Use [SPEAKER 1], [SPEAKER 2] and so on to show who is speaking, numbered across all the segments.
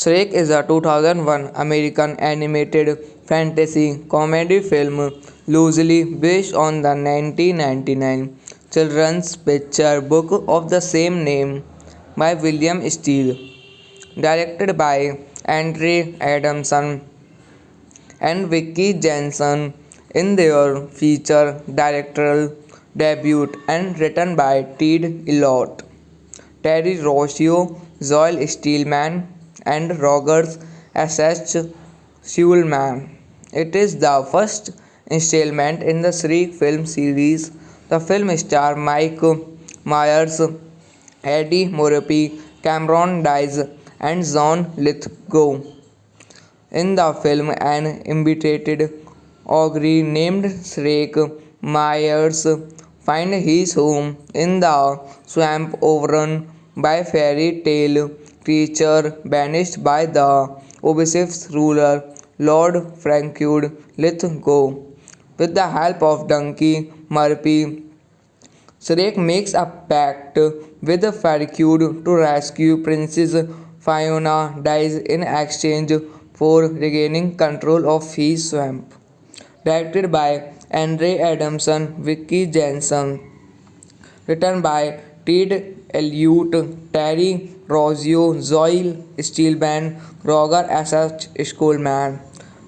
[SPEAKER 1] Shrek is a 2001 American animated fantasy comedy film loosely based on the 1999 children's picture book of the same name by William Steele, directed by Andre Adamson and Vicky Jensen in their feature directorial debut and written by Ted Elliott. Terry Rossio, Zoel Steelman, and Rogers S.H. Schulman. It is the first installment in the Shriek film series. The film stars Mike Myers, Eddie Murphy, Cameron Diaz, and John Lithgow. In the film, an imbecile ogre named Shrek Myers finds his home in the swamp overrun by fairy tale creature banished by the obsessive ruler Lord Frankud Lithgow. With the help of Donkey Murphy, Shrek makes a pact with Farquaad to rescue Princess Fiona Dies in exchange for regaining control of his swamp. Directed by Andre Adamson, Vicky Jensen. Written by Ted Elliott, Terry Rossio, Zoe Steelman, Roger S.H. Schulman.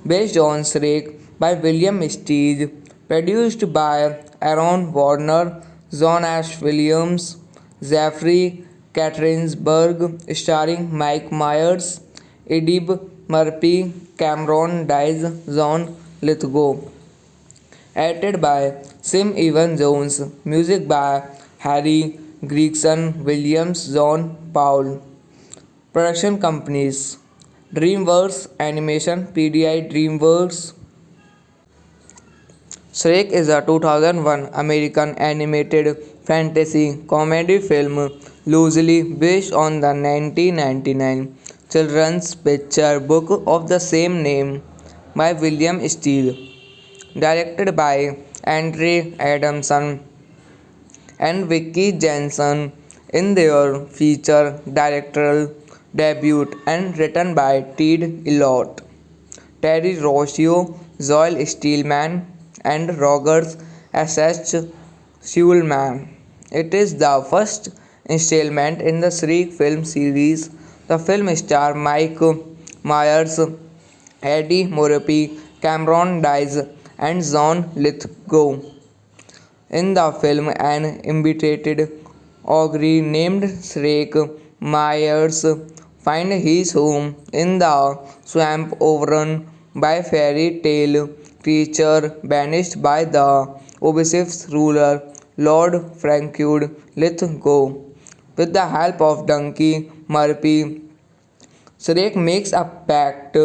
[SPEAKER 1] Based on Shrek by William Steege. Produced by Aaron Warner, John Ash Williams, Jeffrey Katarinsberg, starring Mike Myers, Eddie Murphy, Cameron Diaz, John Lithgow. Edited by Sim Evan Jones. Music by Harry Gregson Williams, John Paul. Production companies DreamWorks Animation, PDI DreamWorks. Shrek is a 2001 American animated fantasy comedy film loosely based on the 1999 children's picture book of the same name by William Steele, directed by Andre Adamson and Vicky Jensen in their feature directorial debut and written by Ted Elliott, Terry Rossio, Zoel Steelman, and Rogers S.H. Schulman. It is the first installment in the Shriek film series. The film stars Mike Myers, Eddie Murphy, Cameron Diaz, and John Lithgow. In the film, an imbecile ogre named Shrek Myers finds his home in the swamp overrun by fairy tale creature banished by the obsessive ruler Lord Frankud Lithgow. With the help of Donkey Murphy, Shrek makes a pact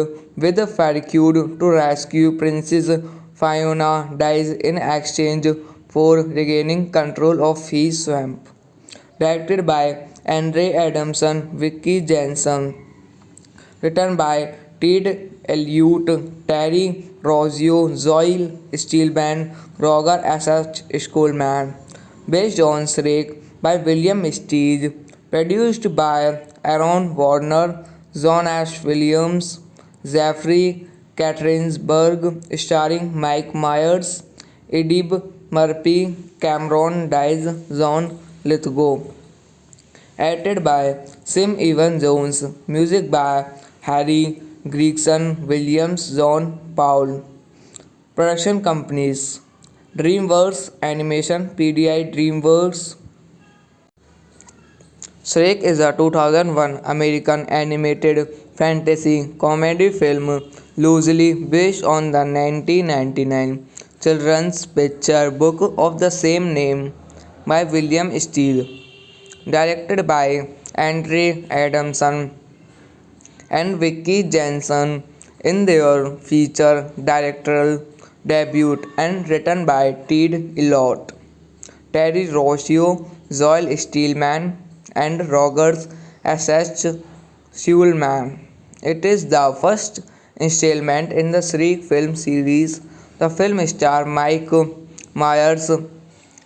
[SPEAKER 1] with Farquaad to rescue Princess Fiona Dies in exchange for regaining control of his swamp. Directed by Andre Adamson, Vicky Jensen. Written by Ted Elliott, Terry Rossio, Zoe Steelman, Roger S.H. Schoolman. Based on Shrek by William Steig. Produced by Aaron Warner, John Ash Williams, Jeffrey Katarinsburg, starring Mike Myers, Edib Murphy, Cameron Diaz, John Lithgow. Edited by Sim Evan Jones. Music by Harry Gregson Williams, John Paul. Production companies DreamWorks Animation, PDI DreamWorks. Shrek is a 2001 American animated fantasy comedy film loosely based on the 1999 children's picture book of the same name by William Steele. Directed by Andre Adamson and Vicky Jensen in their feature directorial debut, and written by Ted Elliott, Terry Rossio, Joel Steelman, and Rogers S.H. Schulman. It is the first installment in the Shrek film series. The film stars Mike Myers,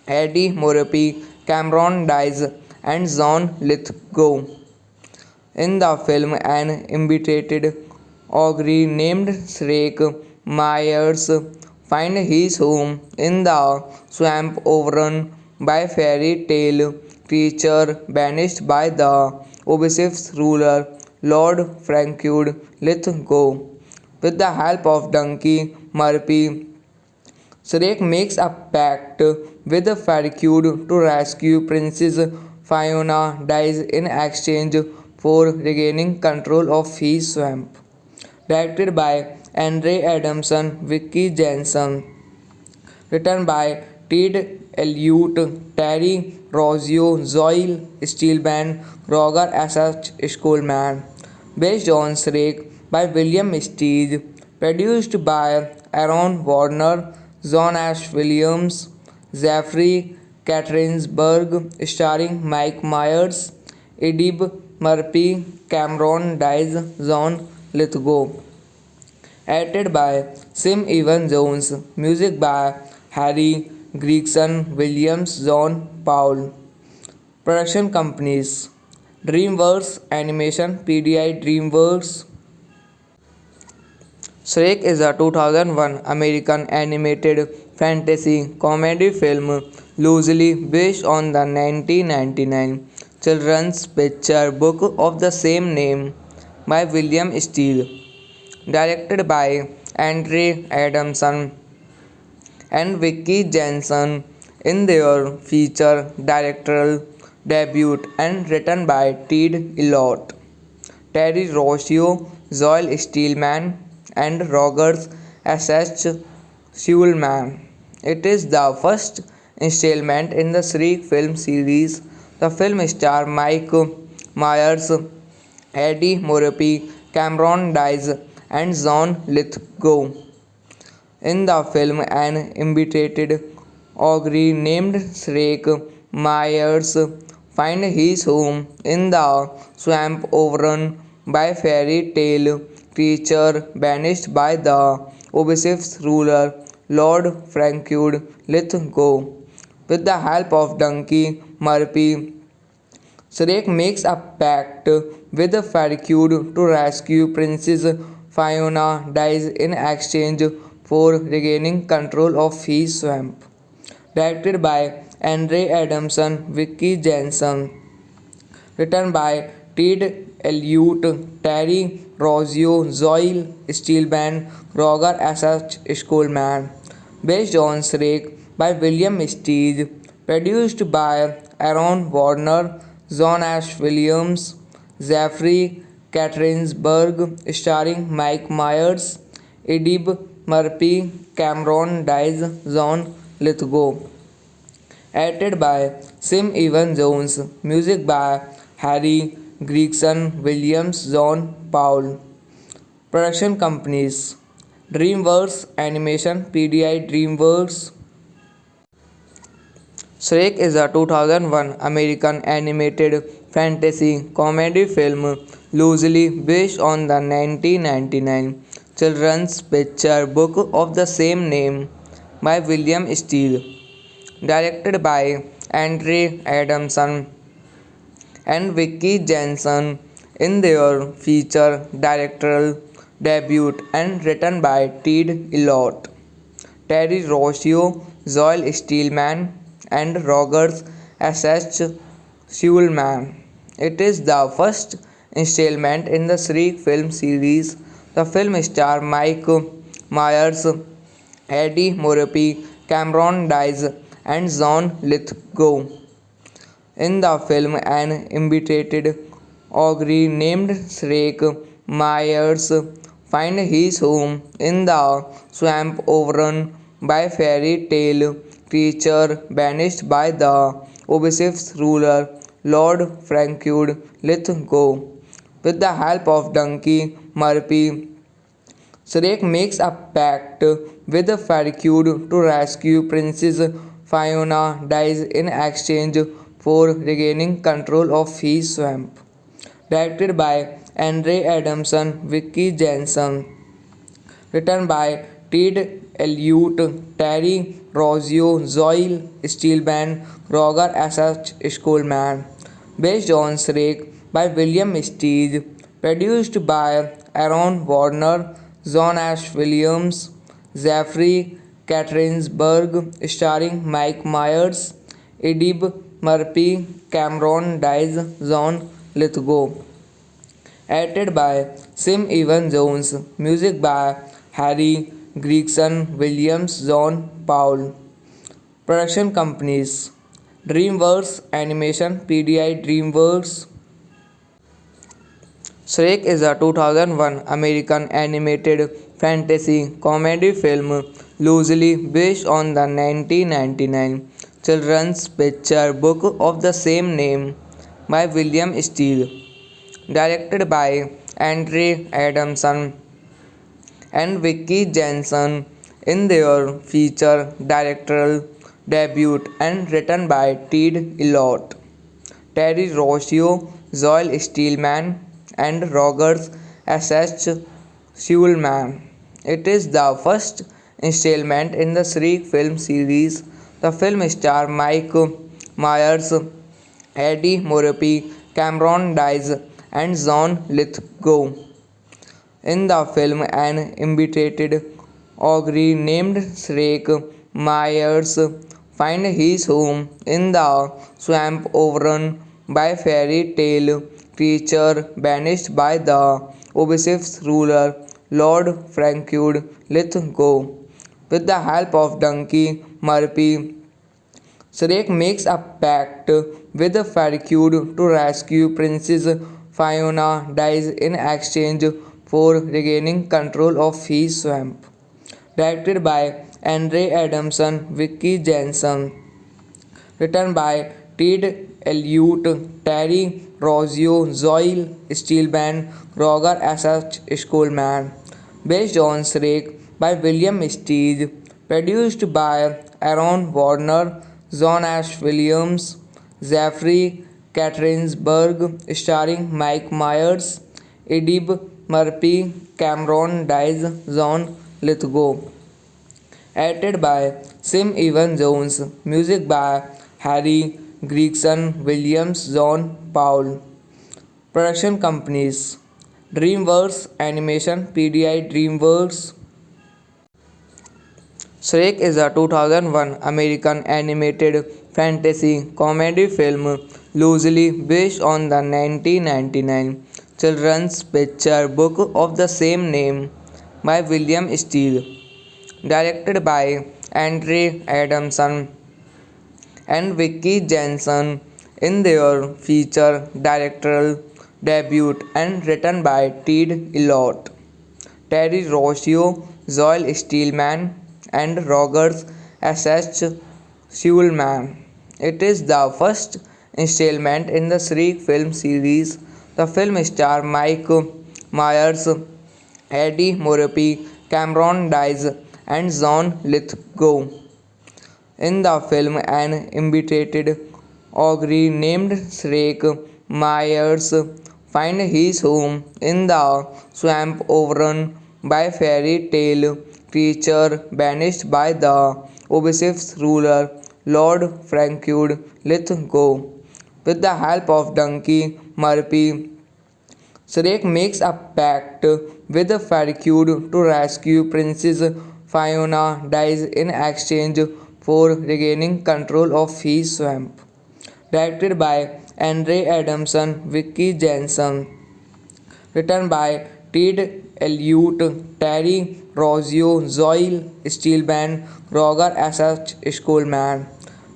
[SPEAKER 1] Eddie Murphy, Cameron Diaz, and John Lithgow. In the film, an imbecile ogre named Shrek Myers finds his home in the swamp overrun by fairy tale creature banished by the obsessive ruler Lord Frankud Lithgow. With the help of Donkey Murphy, Shrek makes a pact with Farquaad to rescue Princess Fiona Dies in exchange for regaining control of his swamp. Directed by Andre Adamson, Vicky Jensen. Written by Ted Elliott, Terry Rossio, Zoe Steelman, Roger S.H. Schoolman. Based on Shrek by William Steig. Produced by Aaron Warner, John Ash Williams, Jeffrey Katarinsburg, starring Mike Myers, Edib Murphy, Cameron Diaz, John Lithgow. Edited by Sim Evan Jones. Music by Harry Gregson Williams, John Paul. Production companies DreamWorks Animation, PDI DreamWorks. Shrek is a 2001 American animated fantasy comedy film loosely based on the 1999 children's picture book of the same name by William Steele. Directed by Andre Adamson and Vicky Jensen in their feature directorial debut, and written by Ted Elliott, Terry Rossio, Joel Steelman, and Rogers S.H. Schulman. It is the first installment in the Shrek film series. The film stars Mike Myers, Eddie Murphy, Cameron Diaz, and John Lithgow. In the film, an imbecile ogre named Shrek Myers finds his home in the swamp overrun by fairy tale creature banished by the obsessive ruler Lord Frankud Lithgow. With the help of Donkey Murphy, Shrek makes a pact with Farquaad to rescue Princess Fiona Dies in exchange for regaining control of his swamp. Directed by Andre Adamson, Vicky Jensen. Written by Ted Elliott, Terry Rossio, Zoil Steelman, Roger S.H. Schoolman. Based on Shrek by William Steig. Produced by Aaron Warner, John Ash Williams, Jeffrey Katarinsburg, starring Mike Myers, Edib Murphy, Cameron Diaz, John Lithgow. Edited by Sim Evan Jones. Music by Harry Gregson Williams, John Paul. Production companies DreamWorks Animation, PDI DreamWorks. Shrek is a 2001 American animated fantasy comedy film loosely based on the 1999 children's picture book of the same name by William Steele, directed by Andre Adamson and Vicky Jensen in their feature directorial debut, and written by Ted Elliott, Terry Rossio, Joel Steelman, and Rogers S.H. Schulman. It is the first installment in the Shriek film series. The film stars Mike Myers, Eddie Murphy, Cameron Diaz, and John Lithgow. In the film, an imbecile ogre named Shrek Myers finds his home in the swamp overrun by fairy tale creature banished by the obsessive ruler Lord Frankud Lithgow. With the help of Donkey Murphy, Shrek makes a pact with Frankud to rescue Princess Fiona Dies in exchange for regaining control of his swamp. Directed by Andre Adamson, Vicky Jensen. Written by Ted Elliott, Terry Rossio, Zoil Steelman, Roger S.H. Schoolman. Based on Shrek by William Steig. Produced by Aaron Warner, John Ash Williams, Jeffrey Katarinsburg, starring Mike Myers, Edib Murphy, Cameron Diaz, John Lithgow. Edited by Sim Evan Jones. Music by Harry Gregson Williams, John Paul. Production companies DreamWorks Animation, PDI DreamWorks. Shrek is a 2001 American animated fantasy comedy film loosely based on the 1999 children's picture book of the same name by William Steele, directed by Andre Adamson and Vicky Jensen in their feature directorial debut, and written by Ted Elliott, Terry Rossio, Joel Steelman, and Rogers S.H. Schulman. It is the first installment in the Shriek film series. The film stars Mike Myers, Eddie Murphy, Cameron Diaz, and John Lithgow. In the film, an imbecile ogre named Shrek Myers finds his home in the swamp overrun by fairy tale creature banished by the obsessive ruler Lord Frankud Lithgow. With the help of Donkey Murphy, Shrek makes a pact with Frankud to rescue Princess Fiona Dies in exchange for regaining control of his swamp. Directed by Andre Adamson, Vicky Jensen. Written by Ted Elliott, Terry Rossio, Zoil Steelman, Roger S.H. Schoolman. Based on Shrek by William Steig. Produced by Aaron Warner, John Ash Williams, Jeffrey Katarinsburg, starring Mike Myers, Edib Murphy, Cameron Diaz, John Lithgow. Edited by Sim Evan Jones. Music by Harry Gregson Williams, John Paul. Production companies DreamWorks Animation, PDI DreamWorks. Shrek is a 2001 American animated fantasy comedy film loosely based on the 1999 children's picture book of the same name by William Steele, directed by Andre Adamson and Vicky Jensen in their feature directorial debut and written by Ted Elliott, Terry Rossio, Zoe Steelman, and Rogers S.H. Schulman. It is the first installment in the Shriek film series. The film stars Mike Myers, Eddie Murphy, Cameron Diaz, and John Lithgow. In the film, an imbecile ogre named Shrek Myers finds his home in the swamp overrun by fairy tale creature banished by the obsessive ruler Lord Franklin Lithgow. With the help of Donkey Murphy, Shrek makes a pact with Farquaad to rescue Princess Fiona Dies in exchange for regaining control of his swamp. Directed by Andre Adamson, Vicky Jensen. Written by Ted Elliott, Terry Rossio, Zoe Steelman, Roger S.H. Schulman.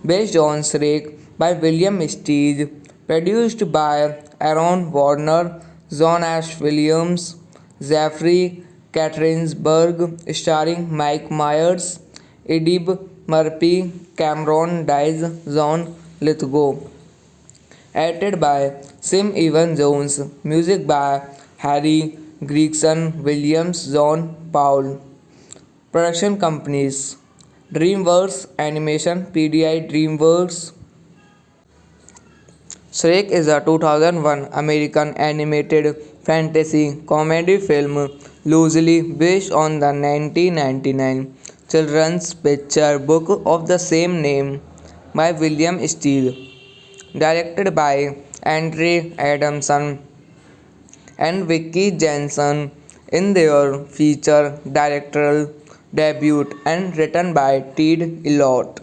[SPEAKER 1] Based on Shrek by William Steele. Produced by Aaron Warner, John Ash Williams, Jeffrey Katterinsburg, starring Mike Myers, Eddie Murphy, Cameron Diaz, John Lithgow. Edited by Sim Evan Jones. Music by Harry Gregson Williams, John Paul. Production companies DreamWorks Animation, PDI DreamWorks. Shrek is a 2001 American animated fantasy comedy film loosely based on the 1999 children's picture book of the same name by William Steele, directed by Andre Adamson and Vicky Jensen in their feature directorial debut and written by Ted Elliott,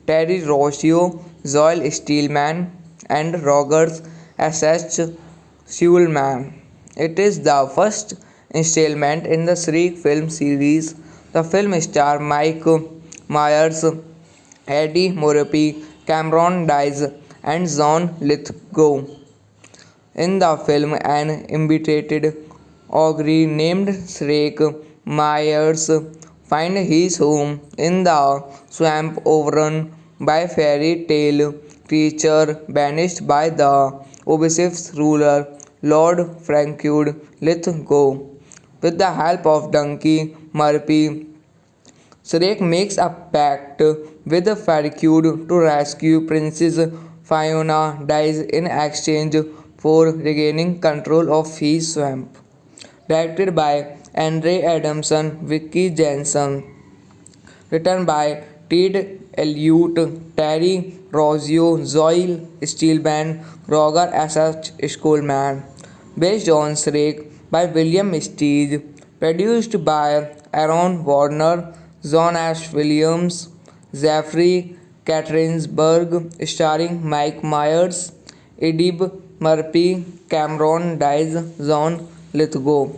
[SPEAKER 1] Terry Rossio, Zoe Steelman, and Rogers S.H. Schulman. It is the first installment in the Shriek film series. The film stars Mike Myers, Eddie Murphy, Cameron Diaz, and John Lithgow. In the film, an imbecile ogre named Shrek Myers finds his home in the swamp overrun by fairy tale creature banished by the obsessive ruler Lord Franklin Lithgow. With the help of Donkey Murphy, Shrek makes a pact with Farquaad to rescue Princess Fiona Dies in exchange for regaining control of his swamp. Directed by Andre Adamson, Vicky Jensen. Written by Ted Elliott, Terry Rossio, Zoe Steelman, Roger S.H. Schulman. Based on Shrek by William Steele. Produced by Aaron Warner, John Ash Williams, Jeffrey Katterinsburg, starring Mike Myers, Eddie Murphy, Cameron Diaz, John Lithgow.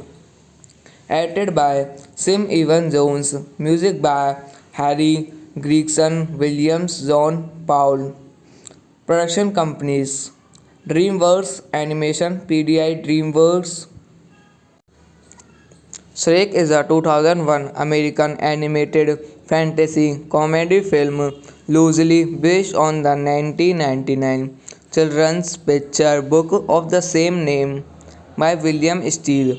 [SPEAKER 1] Edited by Sim Evan Jones. Music by Harry Gregson Williams, John Paul. Production companies DreamWorks Animation, PDI DreamWorks. Shrek is a 2001 American animated fantasy comedy film loosely based on the 1999 children's picture book of the same name by William Steele,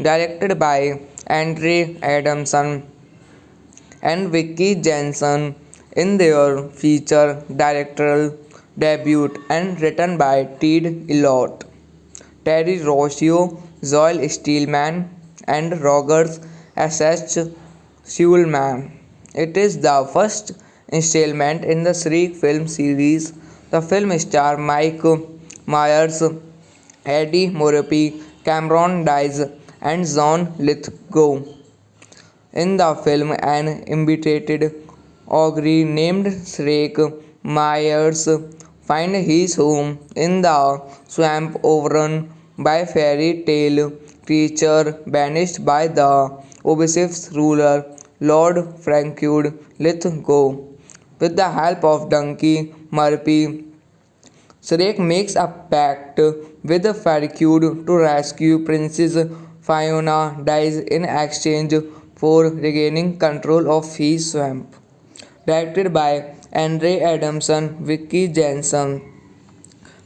[SPEAKER 1] directed by Andre Adamson and Vicky Jensen in their feature directorial debut and written by Ted Elliott, Terry Rossio, Zoe Steelman, and Rogers S.H. Schulman. It is the first installment in the Shriek film series. The film stars Mike Myers, Eddie Murphy, Cameron Diaz, and John Lithgow. In the film, an imbecile ogre named Shrek Myers find his home in the swamp overrun by fairy tale creature banished by the obsessive ruler Lord Frankud Lithgow. With the help of Donkey Murphy, Shrek makes a pact with Farquaad to rescue Princess Fiona dies in exchange for regaining control of his swamp. Directed by Andre Adamson, Vicky Jensen.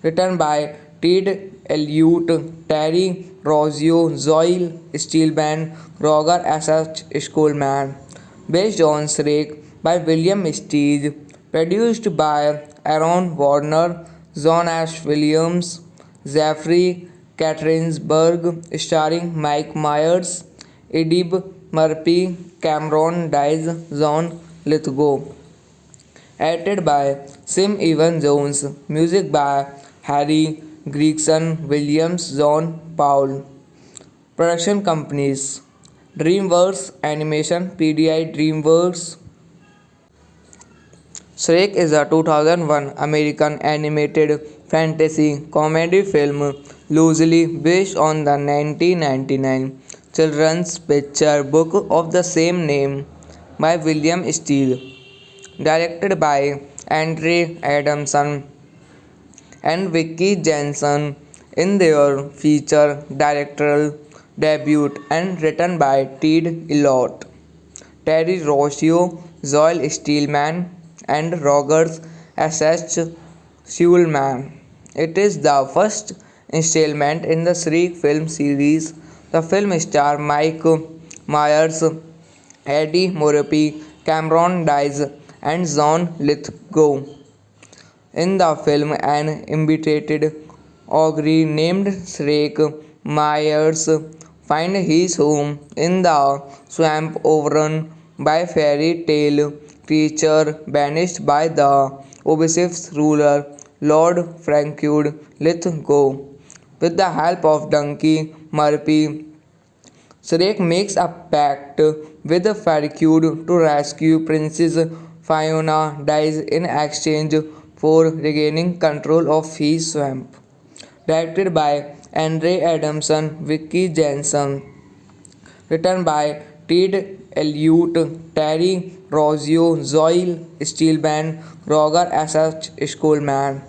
[SPEAKER 1] Written by Ted Elliott, Terry Rossio, Zoe Steelman, Roger S.H. Schoolman. Based on Shrek by William Steig. Produced by Aaron Warner, John Ash Williams, Jeffrey Katarinsburg, starring Mike Myers, Edib Murphy, Cameron Diaz, John Lithgow. Edited by Sim Evan Jones. Music by Harry Gregson Williams, John Paul. Production companies DreamWorks Animation, PDI DreamWorks. Shrek is a 2001 American animated fantasy comedy film loosely based on the 1999 children's picture book of the same name by William Steele, directed by Andre Adamson and Vicky Jensen in their feature directorial debut and written by Ted Elliott, Terry Rossio, Joel Steelman, and Rogers S.H. Schulman. It is the first installment in the Shrek film series. The film stars Mike Myers, Eddie Murphy, Cameron Diaz, and John Lithgow. In the film, an imitated ogre named Shrek Myers finds his home in the swamp overrun by fairy tale creature banished by the obsessive ruler Lord Frankud Lithgow. With the help of Donkey Murphy, Shrek makes a pact with Farquaad to rescue Princess Fiona dies in exchange for regaining control of his swamp. Directed by Andre Adamson, Vicky Jensen. Written by Ted Elliott, Terry Rossio, Zoe Steelman, Roger S.H. Schoolman.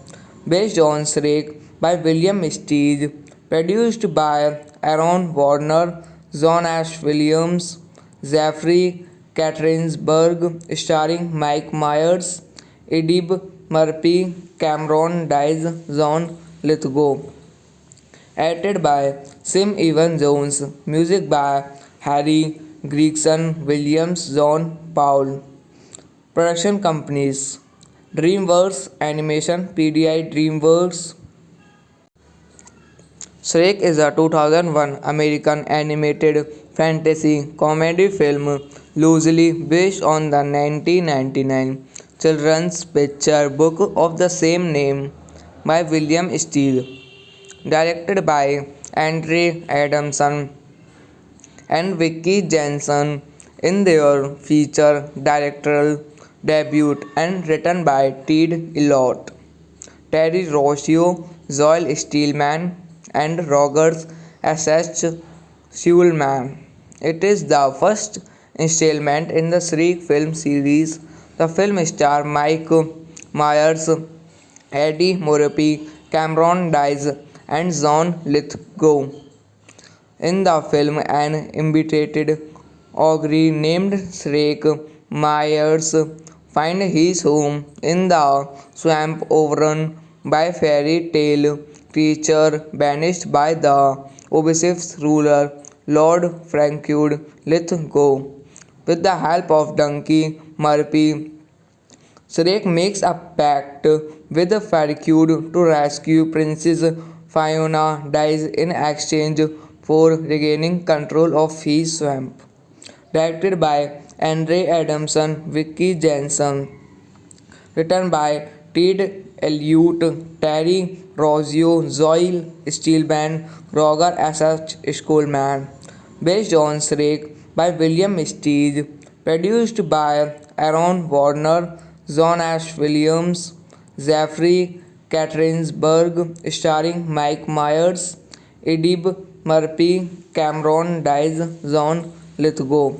[SPEAKER 1] Based on Shrek by William Steig. Produced by Aaron Warner, John Ash Williams, Jeffrey Katarinsburg, starring Mike Myers, Edib Murphy, Cameron Diaz, John Lithgow. Edited by Sim Evan Jones. Music by Harry Gregson Williams, John Paul. Production companies DreamWorks Animation, PDI DreamWorks. Shrek is a 2001 American animated fantasy comedy film loosely based on the 1999 children's picture book of the same name by William Steele, directed by Andre Adamson and Vicky Jensen in their feature directorial debut and written by Ted Elliott, Terry Rossio, Joel Steelman, and Rogers S.H. Schulman. It is the first installment in the Shrek film series. The film stars Mike Myers, Eddie Murphy, Cameron Diaz, and John Lithgow. In the film, an imitated ogre named Shrek Myers finds his home in the swamp overrun by fairy tale creature banished by the obsessive ruler Lord Frankud Lithgow. With the help of Donkey Murphy, Shrek makes a pact with Farquaad to rescue Princess Fiona dies in exchange for regaining control of his swamp. Directed by Andre Adamson, Vicky Jensen. Written by Ted Elliott, Terry Rossio, Zoe Steelman, Roger S.H. Schoolman. Based on Shrek by William Steig. Produced by Aaron Warner, John Ash Williams, Jeffrey Katarinsburg, starring Mike Myers, Eddie Murphy, Cameron Diaz, John Lithgow.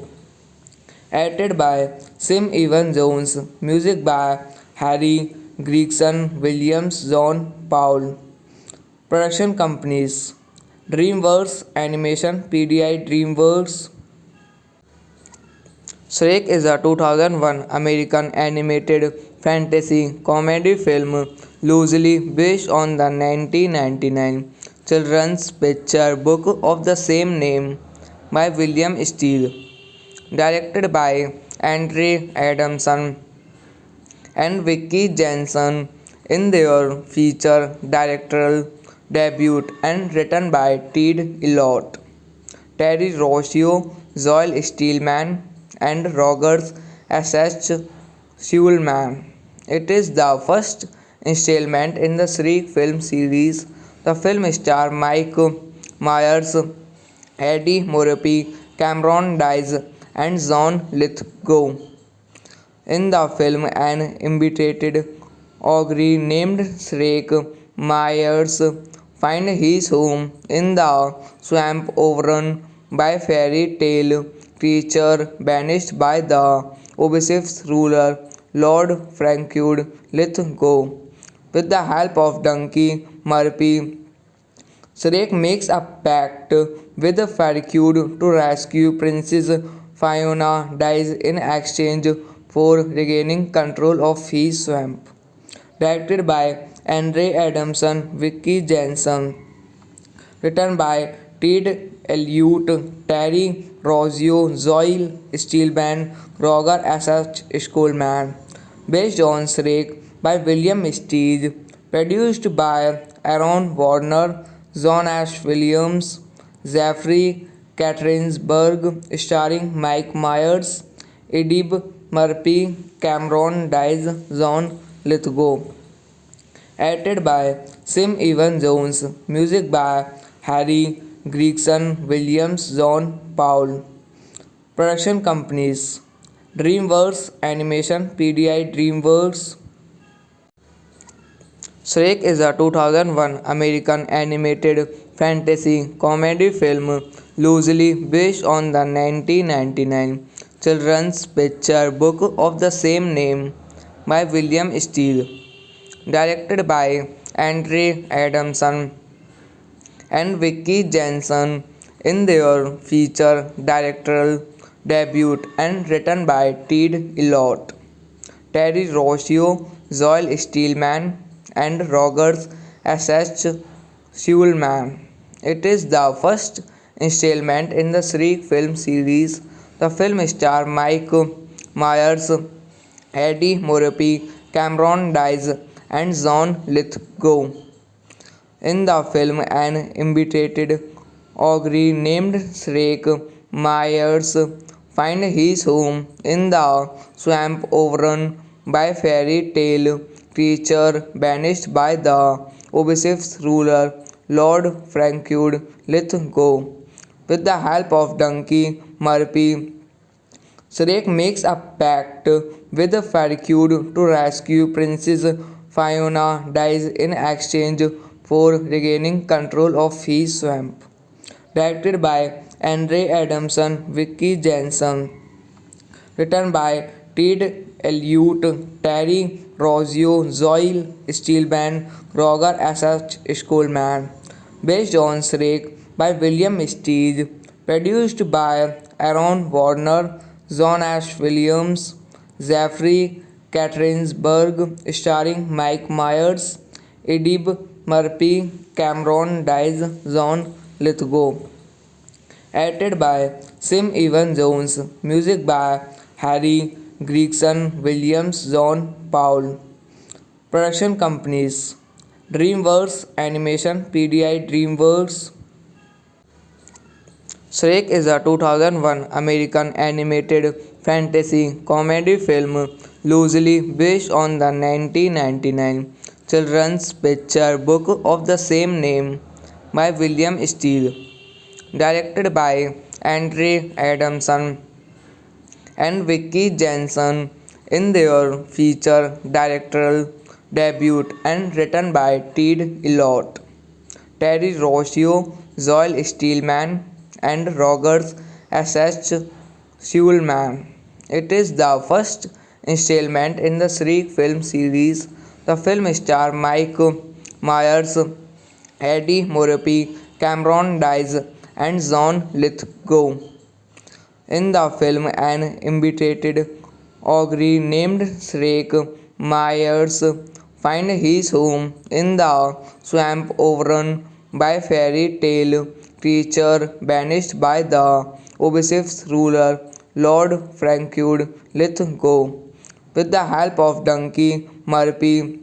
[SPEAKER 1] Edited by Sim Evan Jones. Music by Harry Gregson Williams, John Paul. Production companies: DreamWorks Animation, PDI DreamWorks. Shrek is a 2001 American animated fantasy comedy film loosely based on the 1999 children's picture book of the same name by William Steele, directed by Andre Adamson and Vicky Jensen in their feature directorial debut, and written by Ted Elliott, Terry Rossio, Joel Steelman, and Rogers S.H. Schulman. It is the first installment in the Shriek film series. The film stars Mike Myers, Eddie Murphy, Cameron Diaz, and John Lithgow. In the film, an imbecile ogre named Shrek Myers finds his home in the swamp overrun by fairy tale creature banished by the obsessive ruler Lord Franklin Lithgow. With the help of Donkey Murphy, Shrek makes a pact with Farquaad to rescue Princess Fiona Dies in exchange for regaining control of his swamp. Directed by Andre Adamson, Vicky Jensen. Written by Ted Elliott, Terry Rossio, Joel Steelman, Roger S.H. Schulman. Based on Shrek by William Steele. Produced by Aaron Warner, John Ash Williams, Jeffrey Katarinsburg, starring Mike Myers, Eddie Murphy, Cameron Diaz, John Lithgow. Edited by Sim Evan Jones. Music by Harry Gregson Williams, John Paul. Production companies: DreamWorks Animation, PDI DreamWorks. Shrek is a 2001 American animated fantasy comedy film loosely based on the 1999 children's picture book of the same name by William Steele, directed by Andre Adamson and Vicky Jensen in their feature directorial debut, and written by Ted Elliott, Terry Rossio, Joel Steelman, and Rogers S.H. Schulman. It is the first installment in the Shriek film series. The film stars Mike Myers, Eddie Murphy, Cameron Diaz, and John Lithgow. In the film, an imbecile ogre named Shrek Myers finds his home in the swamp overrun by fairy tale creature banished by the obsessive ruler Lord Franklin Lithgow. With the help of Donkey Murphy, Shrek makes a pact with Farquaad to rescue Princess Fiona Dies in exchange for regaining control of his swamp. Directed by Andre Adamson, Vicky Jensen. Written by Ted Elliott, Terry Rossio, Joel Steelman, Roger S.H. Schulman. Based on Shrek by William Steele. Produced by Aaron Warner, John Ash Williams, Jeffrey Katarinsburg, starring Mike Myers, Eddie Murphy, Cameron Diaz, John Lithgow. Edited by Sim Evan Jones. Music by Harry Gregson Williams, John Paul. Production companies: DreamWorks Animation, PDI DreamWorks. Shrek is a 2001 American animated fantasy comedy film loosely based on the 1999 children's picture book of the same name by William Steele, directed by Andre Adamson and Vicky Jensen in their feature directorial debut and written by Ted Elliott, Terry Rossio, Zoel Steelman, and Rogers S.H. Schulman. It is the first installment in the Shriek film series. The film stars Mike Myers, Eddie Murphy, Cameron Diaz, and John Lithgow. In the film, an imbecile ogre named Shrek Myers finds his home in the swamp overrun by fairy tale creature banished by the obsessive ruler Lord Frankud Lithgow. With the help of Donkey Murphy,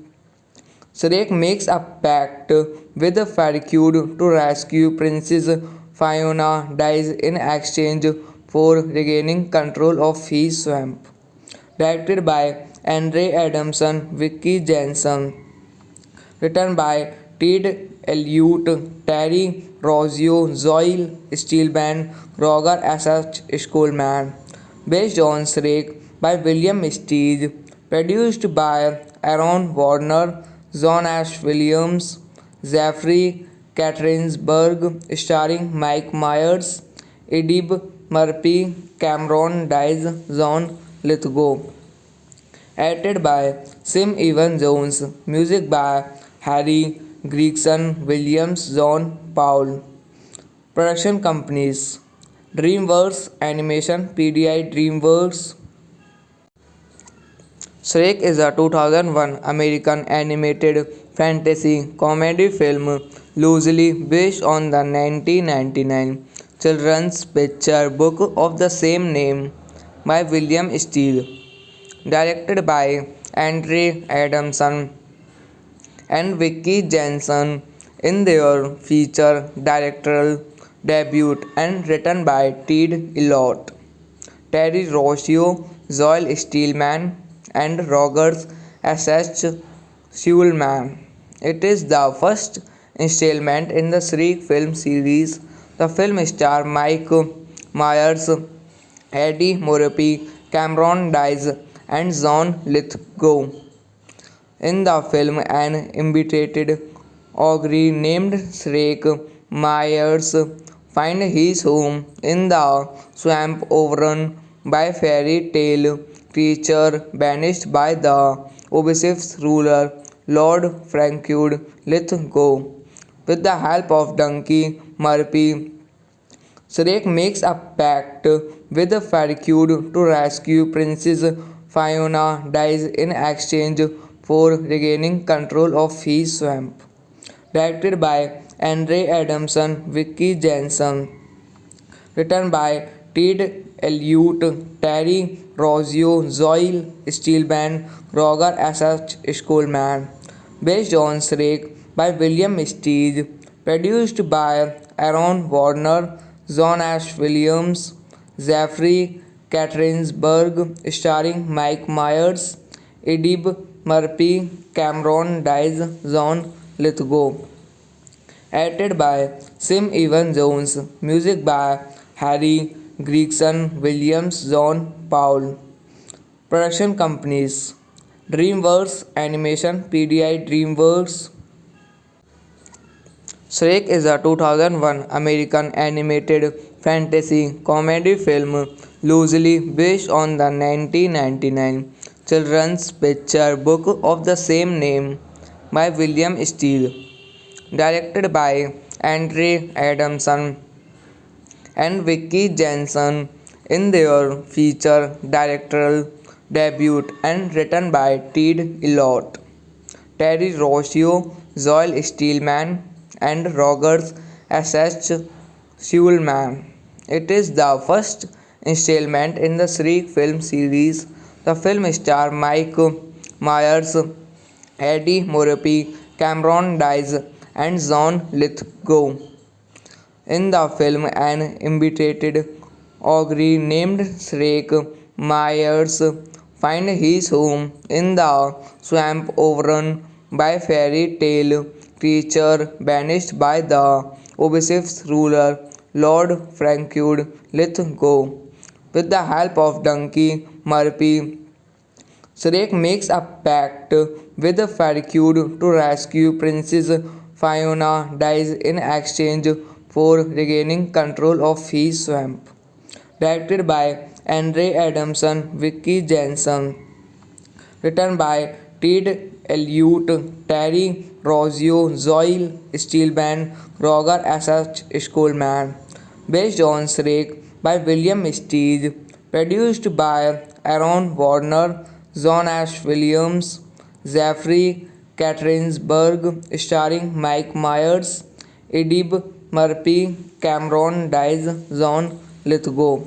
[SPEAKER 1] Shrek makes a pact with Farquaad to rescue Princess Fiona dies in exchange for regaining control of his swamp. Directed by Andre Adamson, Vicky Jensen. Written by Ted Elliott, Terry Rossio, Zoe Steelman, Roger S.H. Schulman. Based on Shrek by William Steig. Produced by Aaron Warner, John Ash Williams, Jeffrey Katarinsberg, starring Mike Myers, Eddie Murphy, Cameron Diaz, John Lithgow. Edited by Sim Evan Jones. Music by Harry Gregson Williams, John Paul. Production companies DreamWorks Animation, PDI DreamWorks. Shrek is a 2001 American animated fantasy comedy film loosely based on the 1999 children's picture book of the same name by William Steele, directed by Andre Adamson and Vicky Jensen in their feature directorial debut and written by Ted Elliott, Terry Rossio, Joel Steelman, and Rogers S.H. Schulman. It is the first installment in the Shriek film series. The film stars Mike Myers, Eddie Murphy, Cameron Diaz, and John Lithgow. In the film, an imbecile ogre named Shrek Myers finds his home in the swamp overrun by fairy tale creature banished by the obsessive ruler Lord Frankud Lithgow. With the help of Donkey Murphy, Shrek makes a pact with Farquaad to rescue Princess Fiona dies in exchange for regaining control of his swamp. Directed by Andre Adamson, Vicky Jensen. Written by Ted Elliott, Terry Rossio, Zoe Steelman, Roger S.H. Schulman. Based on Shrek by William Steig. Produced by Aaron Warner, John Ash Williams, Jeffrey Katarinsberg, starring Mike Myers, Eddie Murphy, Cameron Diaz, John Lithgow. Edited by Sim Evan Jones. Music by Harry Gregson Williams, John Paul. Production companies DreamWorks Animation, PDI DreamWorks. Shrek is a 2001 American animated fantasy comedy film loosely based on the 1999 children's picture book of the same name by William Steele, directed by Andre Adamson and Vicky Jensen in their feature directorial debut and written by Ted Elliott, Terry Rossio, Joel Steelman, and Rogers S.H. Schulman. It is the first installment in the Shriek film series. The film stars Mike Myers, Eddie Murphy, Cameron Diaz, and John Lithgow. In the film, an imbecile ogre named Shrek Myers finds his home in the swamp overrun by fairy tale creature banished by the obsessive ruler Lord Frankud Lithgow. With the help of Donkey Murphy, Shrek makes a pact with Farquaad to rescue Princess Fiona dies in exchange for regaining control of his swamp. Directed by Andre Adamson, Vicky Jensen. Written by Ted Elliott, Terry Rossio, Zoil Steelman, Roger S.H. Schoolman. Based on Shrek by William Steig. Produced by Aaron Warner, John Ash Williams, Jeffrey Katarinsburg, starring Mike Myers, Edib Murphy, Cameron Diaz, John Lithgow.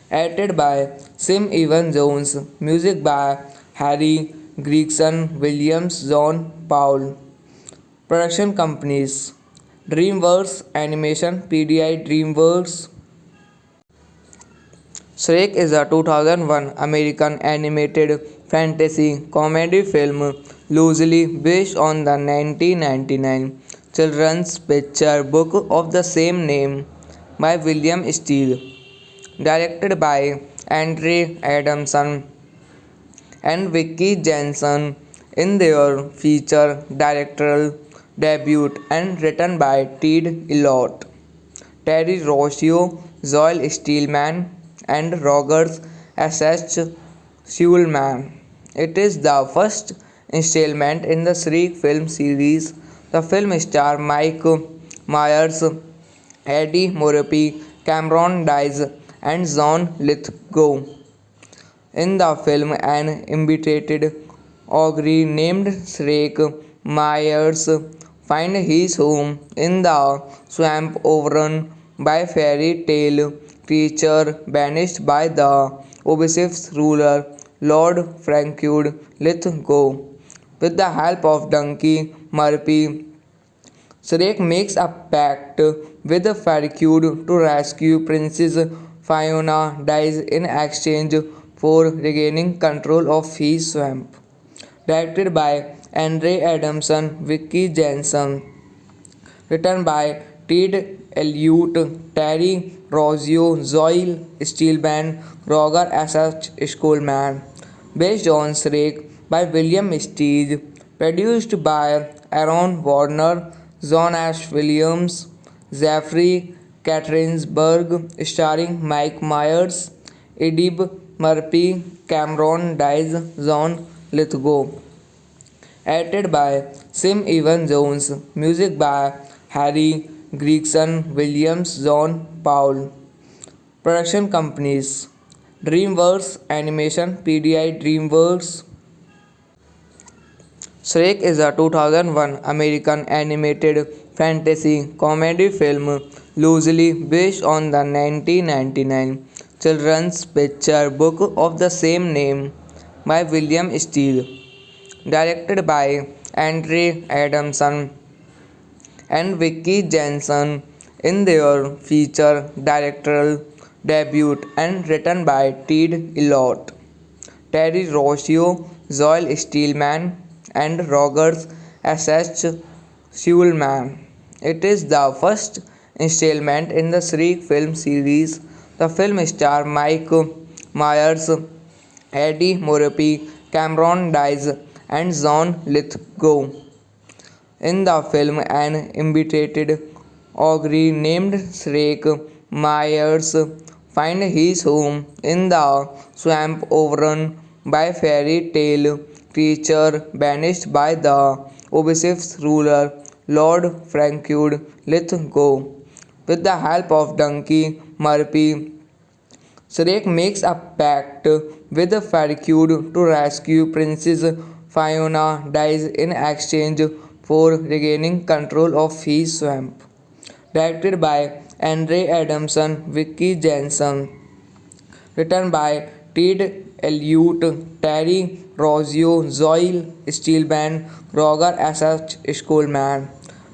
[SPEAKER 1] Edited by Sim Evan Jones. Music by Harry Gregson Williams, John Paul. Production companies DreamWorks Animation, PDI DreamWorks. Shrek is a 2001 American animated fantasy comedy film loosely based on the 1999 children's picture book of the same name by William Steele. Directed by Andre Adamson and Vicky Jensen in their feature directorial debut and written by Ted Elliott, Terry Rossio, Joel Steelman, and Rogers S.H. Schulman. It is the first installment in the Shrek film series. The film stars Mike Myers, Eddie Murphy, Cameron Diaz, and John Lithgow. In the film, an imbecile ogre named Shrek Myers finds his home in the swamp overrun by fairy tale creature banished by the obsessive ruler Lord Frankud Lithgow. With the help of Donkey Murphy, Shrek makes a pact with Farquaad to rescue Princess Fiona dies in exchange for regaining control of his swamp. Directed by Andre Adamson, Vicky Jensen. Written by Ted Elliott, Terry Rossio, Zoil Steelman, Roger S.H. Schoolman. Based on Shrek by William Steig. Produced by Aaron Warner, John Ash Williams, Jeffrey Katarinsburg, starring Mike Myers, Edib Murphy, Cameron Diaz, John Lithgow. Edited by Sim Evan Jones. Music by Harry Gregson Williams, John Paul. Production companies DreamWorks Animation, PDI DreamWorks. Shrek is a 2001 American animated fantasy comedy film loosely based on the 1999 children's picture book of the same name by William Steele. Directed by Andre Adamson and Vicky Jensen in their feature directorial debut and written by Ted Elliott, Terry Rossio, Joel Steelman, and Rogers S.H. Schulman. It is the first installment in the Shrek film series. The film stars Mike Myers, Eddie Murphy, Cameron Diaz, and John Lithgow. In the film, an imbecile ogre named Shrek Myers finds his home in the swamp overrun by fairy tale creature banished by the obsessive ruler Lord Frankud Lithgow. With the help of Donkey Murphy, Shrek makes a pact with Farquaad to rescue Princess Fiona dies in exchange for regaining control of his swamp. Directed by Andre Adamson, Vicky Jensen. Written by Ted Elliott, Terry Rossio, Zoil Steelman, Roger S.H. Schoolman.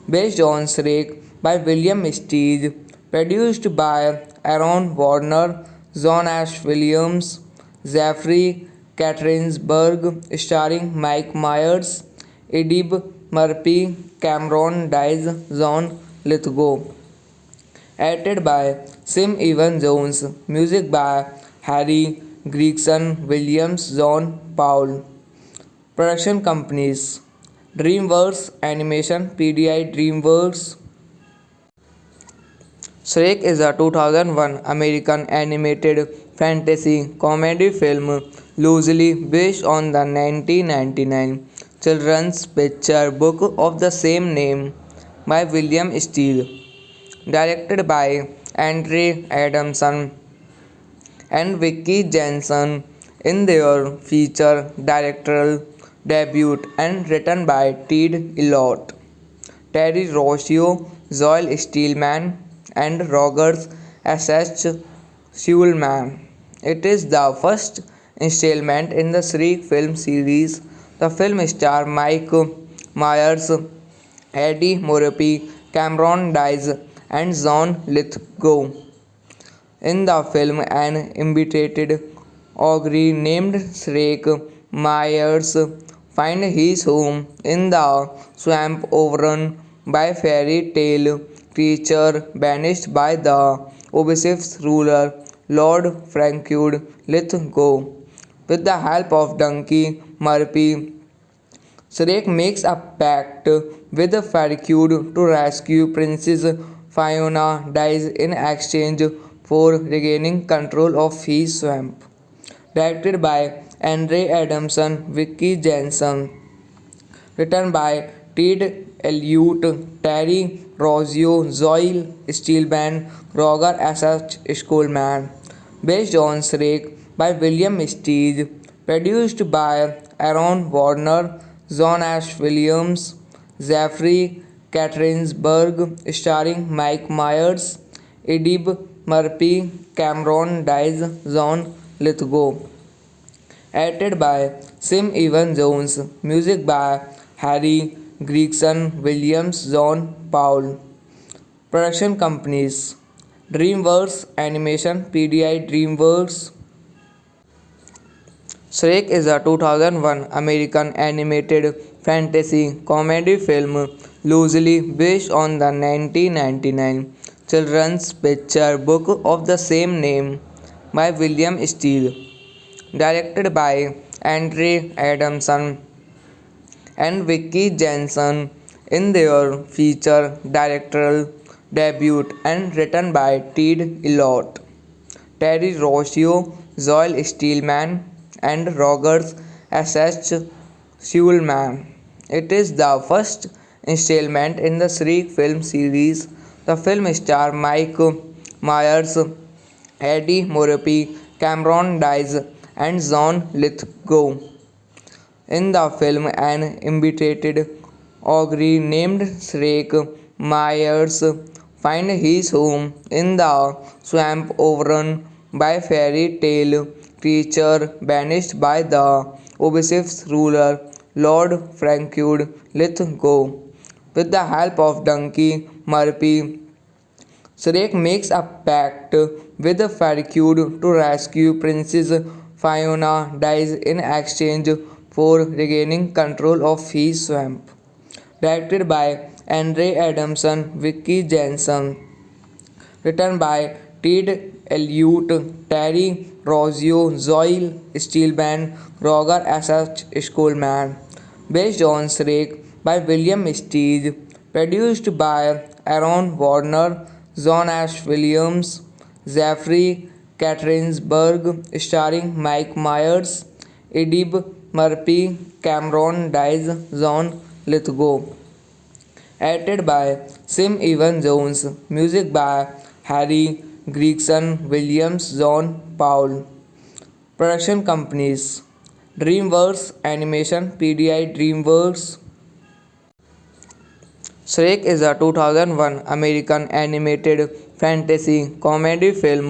[SPEAKER 1] Based on Shrek by William Steig. Produced by Aaron Warner, John Ash Williams, Jeffrey Katarinsburg, starring Mike Myers, Edib Murphy, Cameron Diaz, John Lithgow. Edited by Sim Evan Jones. Music by Harry Gregson Williams, John Paul. Production companies: DreamWorks Animation, PDI DreamWorks. Shrek is a 2001 American animated fantasy comedy film loosely based on the 1999 children's picture book of the same name by William Steele, directed by Andre Adamson and Vicky Jensen in their feature directorial debut, and written by Ted Elliott, Terry Rossio, Joel Steelman, and Rogers S.H. Schulman. It is the first installment in the Shriek film series. The film stars Mike Myers, Eddie Murphy, Cameron Diaz, and John Lithgow. In the film, an imitated ogre named Shrek Myers finds his home in the swamp overrun by fairy tale creature banished by the obsessive ruler Lord Franklin Lithgow. With the help of Donkey Murphy, Shrek makes a pact with Farquaad to rescue Princess Fiona Dies in exchange for regaining control of his swamp. Directed by Andre Adamson, Vicky Jensen. Written by Ted Elliott, Terry Rossio, Zoe Steelman, Roger S.H. Schulman. Based on Shrek by William Steege. Produced by Aaron Warner, John Ash Williams, Jeffrey Katterinsberg, starring Mike Myers, Eddie Murphy, Cameron Diaz, John Lithgow. Edited by Sim Evan Jones. Music by Harry Gregson Williams, John Paul. Production companies: DreamWorks Animation, PDI DreamWorks. Shrek is a 2001 American animated fantasy comedy film loosely based on the 1999 children's picture book of the same name by William Steele, directed by Andre Adamson and Vicky Jensen in their feature directorial debut, and written by Ted Elliott, Terry Rossio, Joel Steelman, and Rogers S.H. Schulman. It is the first installment in the Shriek film series. The film stars Mike Myers, Eddie Murphy, Cameron Diaz, and John Lithgow. In the film, an imitated ogre named Shrek Myers finds his home in the swamp overrun by fairy tale creature banished by the obsessive ruler Lord Franklin Lithgow. With the help of Donkey Murphy, Shrek makes a pact with Farquaad to rescue Princess Fiona Dies in exchange for regaining control of his swamp. Directed by Andre Adamson, Vicky Jensen. Written by Ted Elliott, Terry Rossio, Zoe Steelman, Roger S.H. Schulman. Based on Shrek by William Steege. Produced by Aaron Warner, John Ash Williams, Jeffrey Katterinsberg, starring Mike Myers, Eddie Murphy, Cameron Diaz, John Lithgow. Edited by Sim Evan Jones. Music by Harry Gregson Williams, John Paul. Production companies: DreamWorks Animation, PDI DreamWorks. Shrek is a 2001 American animated fantasy comedy film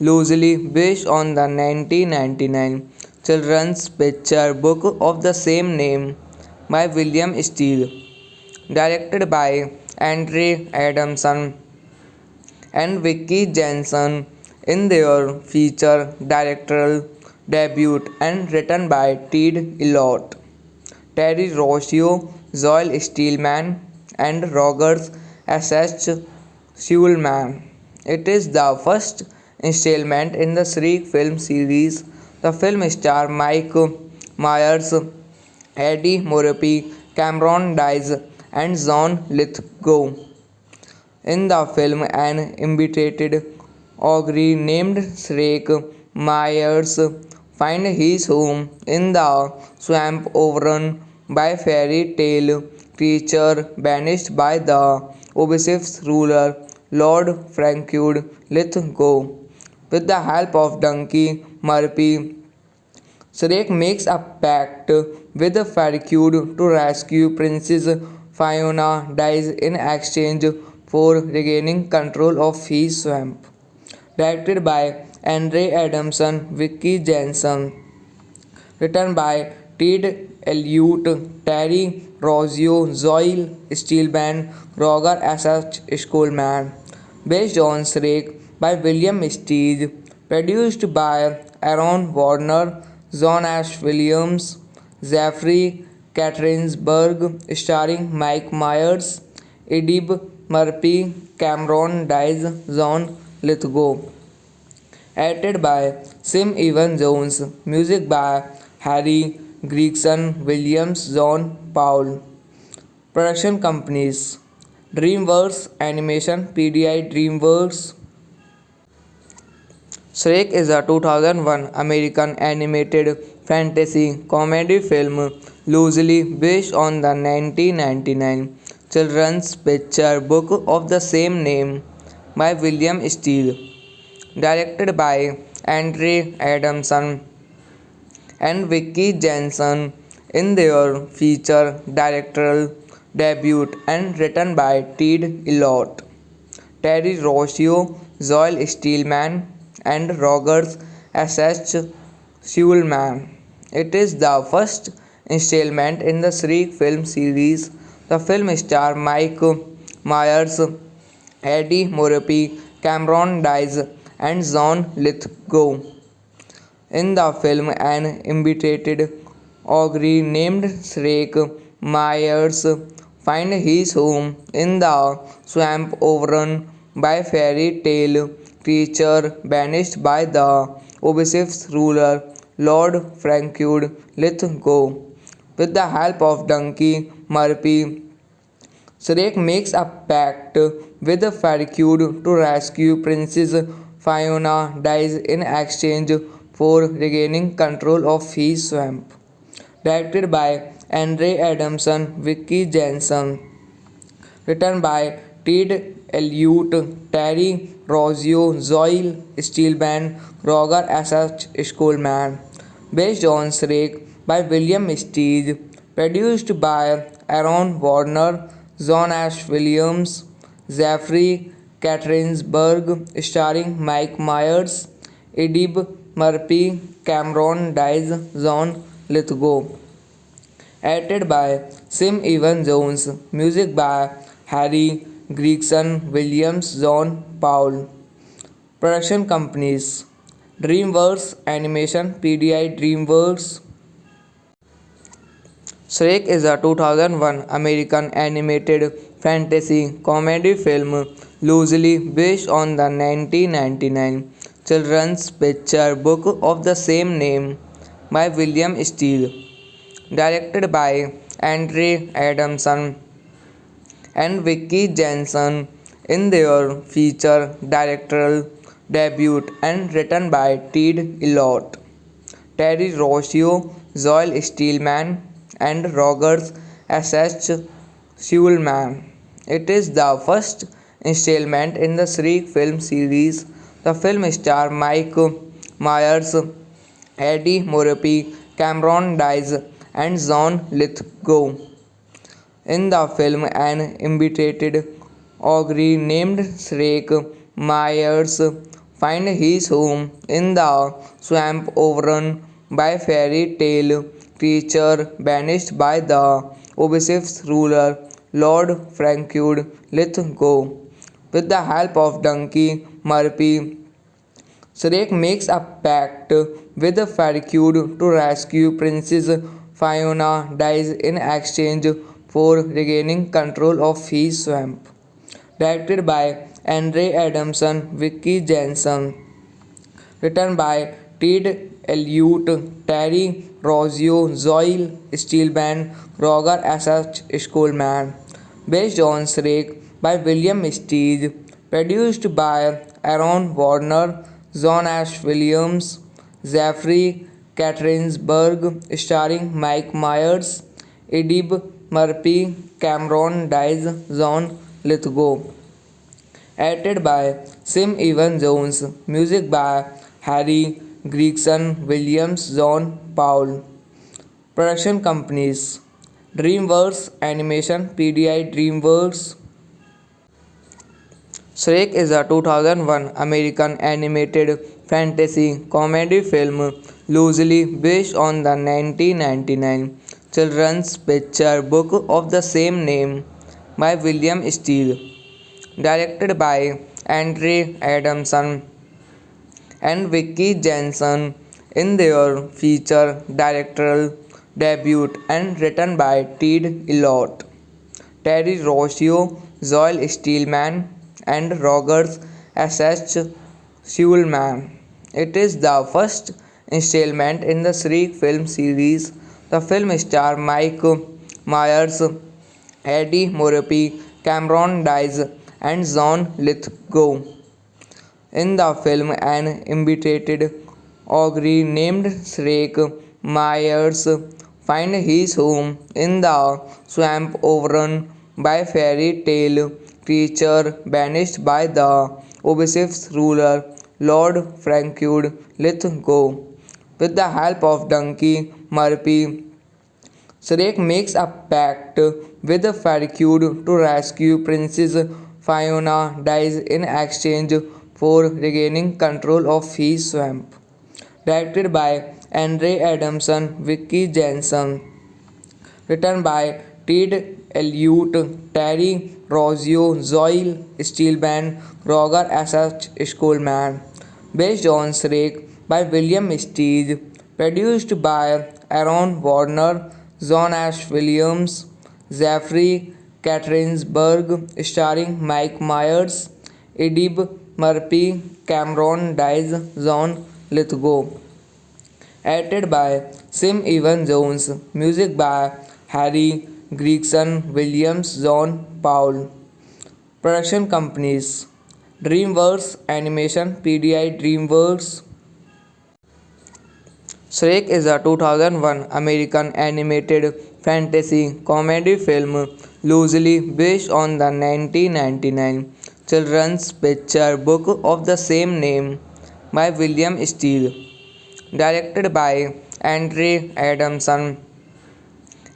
[SPEAKER 1] loosely based on the 1999 children's picture book of the same name by William Steele, directed by Andre Adamson and Vicky Jensen in their feature directorial debut, and written by Ted Elliott, Terry Rossio, Joel Steelman, and Rogers S.H. Schulman. It is the first installment in the Shriek film series. The film stars Mike Myers, Eddie Murphy, Cameron Diaz, and John Lithgow. In the film, an imbecile ogre named Shrek Myers finds his home in the swamp overrun by fairy tale creature banished by the obsessive ruler Lord Frankud Lithgow. With the help of Donkey Murphy, Shrek makes a pact with Farquaad to rescue Princess Fiona dies in exchange for regaining control of his swamp. Directed by Andre Adamson, Vicky Jensen. Written by Ted Elliott, Terry Rossio, Zoe Steelman, Roger S.H. Schoolman. Based on Shrek by William Steig. Produced by Aaron Warner, John Ash Williams, Jeffrey Katarinsburg, starring Mike Myers, Eddie Murphy, Cameron Diaz, John Lithgow. Edited by Sim Evan Jones. Music by Harry Gregson Williams, John Paul. Production companies DreamWorks Animation, PDI DreamWorks. Shrek is a 2001 American animated fantasy comedy film loosely based on the 1999 children's picture book of the same name by William Steele. Directed by Andre Adamson and Vicky Jensen in their feature directorial debut and written by Ted Elliott, Terry Rossio, Joel Steelman, and Rogers S.H. Schulman. It is the first installment in the Shrek film series. The film stars Mike Myers, Eddie Murphy, Cameron Diaz, and John Lithgow. In the film, an imbecile ogre named Shrek Myers finds his home in the swamp overrun by fairy tale creature banished by the obsessive ruler Lord Frankud Lithgow. With the help of Donkey Murphy, Shrek makes a pact with Farquaad to rescue Princess Fiona dies in exchange for regaining control of his swamp. Directed by Andre Adamson, Vicky Jensen. Written by Ted Elliott, Terry Rossio, Zoe Steelman, Roger S.H. Schoolman. Based on Shrek by William Steig. Produced by Aaron Warner, John Ash Williams, Jeffrey Katarinsburg, starring Mike Myers, Eddie Murphy, Cameron Diaz, John Lithgow. Edited by Sim Evan Jones. Music by Harry Gregson Williams, John Paul. Production companies DreamWorks Animation, PDI DreamWorks. Shrek is a 2001 American animated fantasy comedy film loosely based on the 1999 children's picture book of the same name by William Steele. Directed by Andre Adamson and Vicky Jensen in their feature directorial debut and written by Ted Elliott, Terry Rossio, Joel Steelman, and Rogers S.H. Schulman. It is the first installment in the Shrek film series. The film stars Mike Myers, Eddie Murphy, Cameron Diaz, and John Lithgow. In the film, an imbecile ogre named Shrek Myers finds his home in the swamp overrun by fairy tale creature banished by the obsessive ruler Lord Frankud Lithgow. With the help of Donkey Murphy, Shrek makes a pact with Farquaad to rescue Princess Fiona dies in exchange for regaining control of his swamp. Directed by Andre Adamson, Vicky Jensen. Written by Ted Elliott, Terry Rossio, Zoe Steelman, Roger S.H. Schoolman. Based on Shrek by William Steig. Produced by Aaron Warner, John Ash Williams, Jeffrey Katarinsburg, starring Mike Myers, Edib Murphy, Cameron Diaz, John Lithgow. Edited by Sim Evan Jones. Music by Harry Gregson Williams, John Paul. Production companies DreamWorks Animation, PDI DreamWorks. Shrek is a 2001 American animated fantasy comedy film loosely based on the 1999 children's picture book of the same name by William Steele, directed by Andre Adamson and Vicky Jensen in their feature directorial debut, and written by Ted Elliott, Terry Rossio, Joel Steelman, and Rogers S.H. Schulman. It is the first installment in the Shriek film series. The film stars Mike Myers, Eddie Murphy, Cameron Diaz, and John Lithgow. In the film, an imbecile ogre named Shrek Myers finds his home in the swamp overrun by fairy tale creature banished by the obsessive ruler Lord Franklin Lithgow. With the help of Donkey Murphy, Shrek makes a pact with Farquaad to rescue Princess Fiona Dies in exchange for regaining control of his swamp. Directed by Andre Adamson, Vicky Jensen. Written by Ted Elliott, Terry Rossio, Zoe Steelman, Roger S.H. Schoolman. Based on Shrek by William Steig. Produced by Aaron Warner, John Ash Williams, Jeffrey Katarinsburg, starring Mike Myers, Edib Murphy, Cameron Diaz, John Lithgow. Edited by Sim Evan Jones. Music by Harry Gregson Williams, John Paul. Production companies DreamWorks Animation, PDI DreamWorks. Shrek is a 2001 American animated fantasy comedy film loosely based on the 1999 children's picture book of the same name by William Steele, directed by Andre Adamson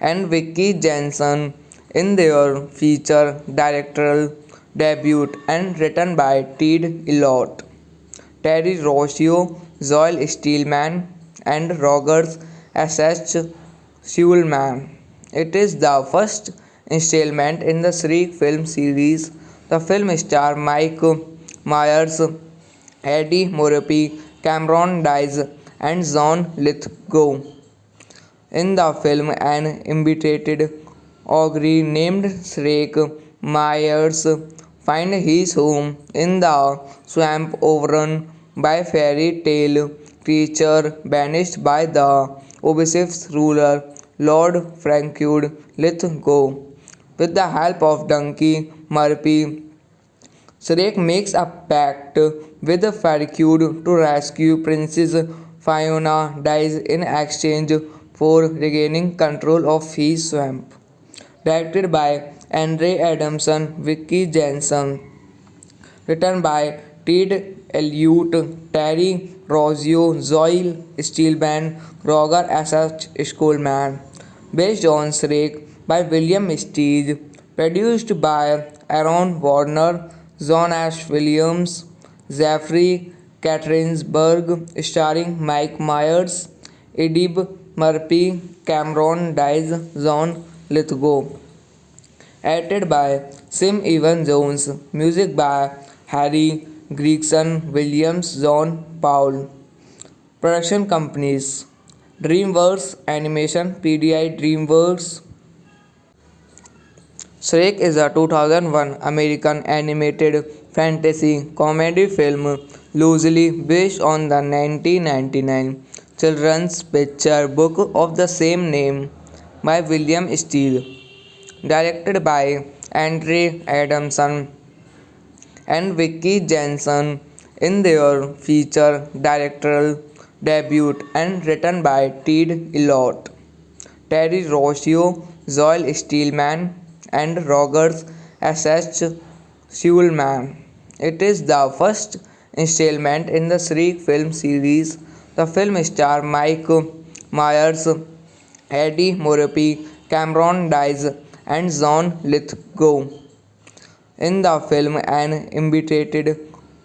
[SPEAKER 1] and Vicky Jensen in their feature directorial debut, and written by Ted Elliott, Terry Rossio, Joel Steelman, and Rogers S.H. Schulman. It is the first installment in the Shriek film series. The film stars Mike Myers, Eddie Murphy, Cameron Diaz, and John Lithgow. In the film, an imbecile ogre named Shrek Myers finds his home in the swamp overrun by fairy tale creature banished by the obsessive ruler Lord Franklin Lithgow. With the help of Donkey Murphy, Shrek makes a pact with Farquaad to rescue Princess Fiona Dies in exchange for regaining control of his swamp. Directed by Andre Adamson, Vicky Jensen. Written by Ted Elliott, Terry Rossio, Zoe Steelman, Roger S.H. Schoolman. Based on Shrek by William Steig. Produced by Aaron Warner, John Ash Williams, Jeffrey Katarinsburg, starring Mike Myers, Edib Murphy, Cameron Diaz, John Lithgow. Edited by Sim Evan Jones. Music by Harry Gregson Williams, John Paul. Production companies DreamWorks Animation, PDI DreamWorks. Shrek is a 2001 American animated fantasy comedy film loosely based on the 1999 children's picture book of the same name by William Steele, directed by Andre Adamson and Vicky Jensen in their feature directorial debut and written by Ted Elliott, Terry Rossio, Zoe Steelman, and Rogers S.H. Schulman. It is the first installment in the Shriek film series. The film stars Mike Myers, Eddie Murphy, Cameron Diaz, and John Lithgow. In the film, an imbecile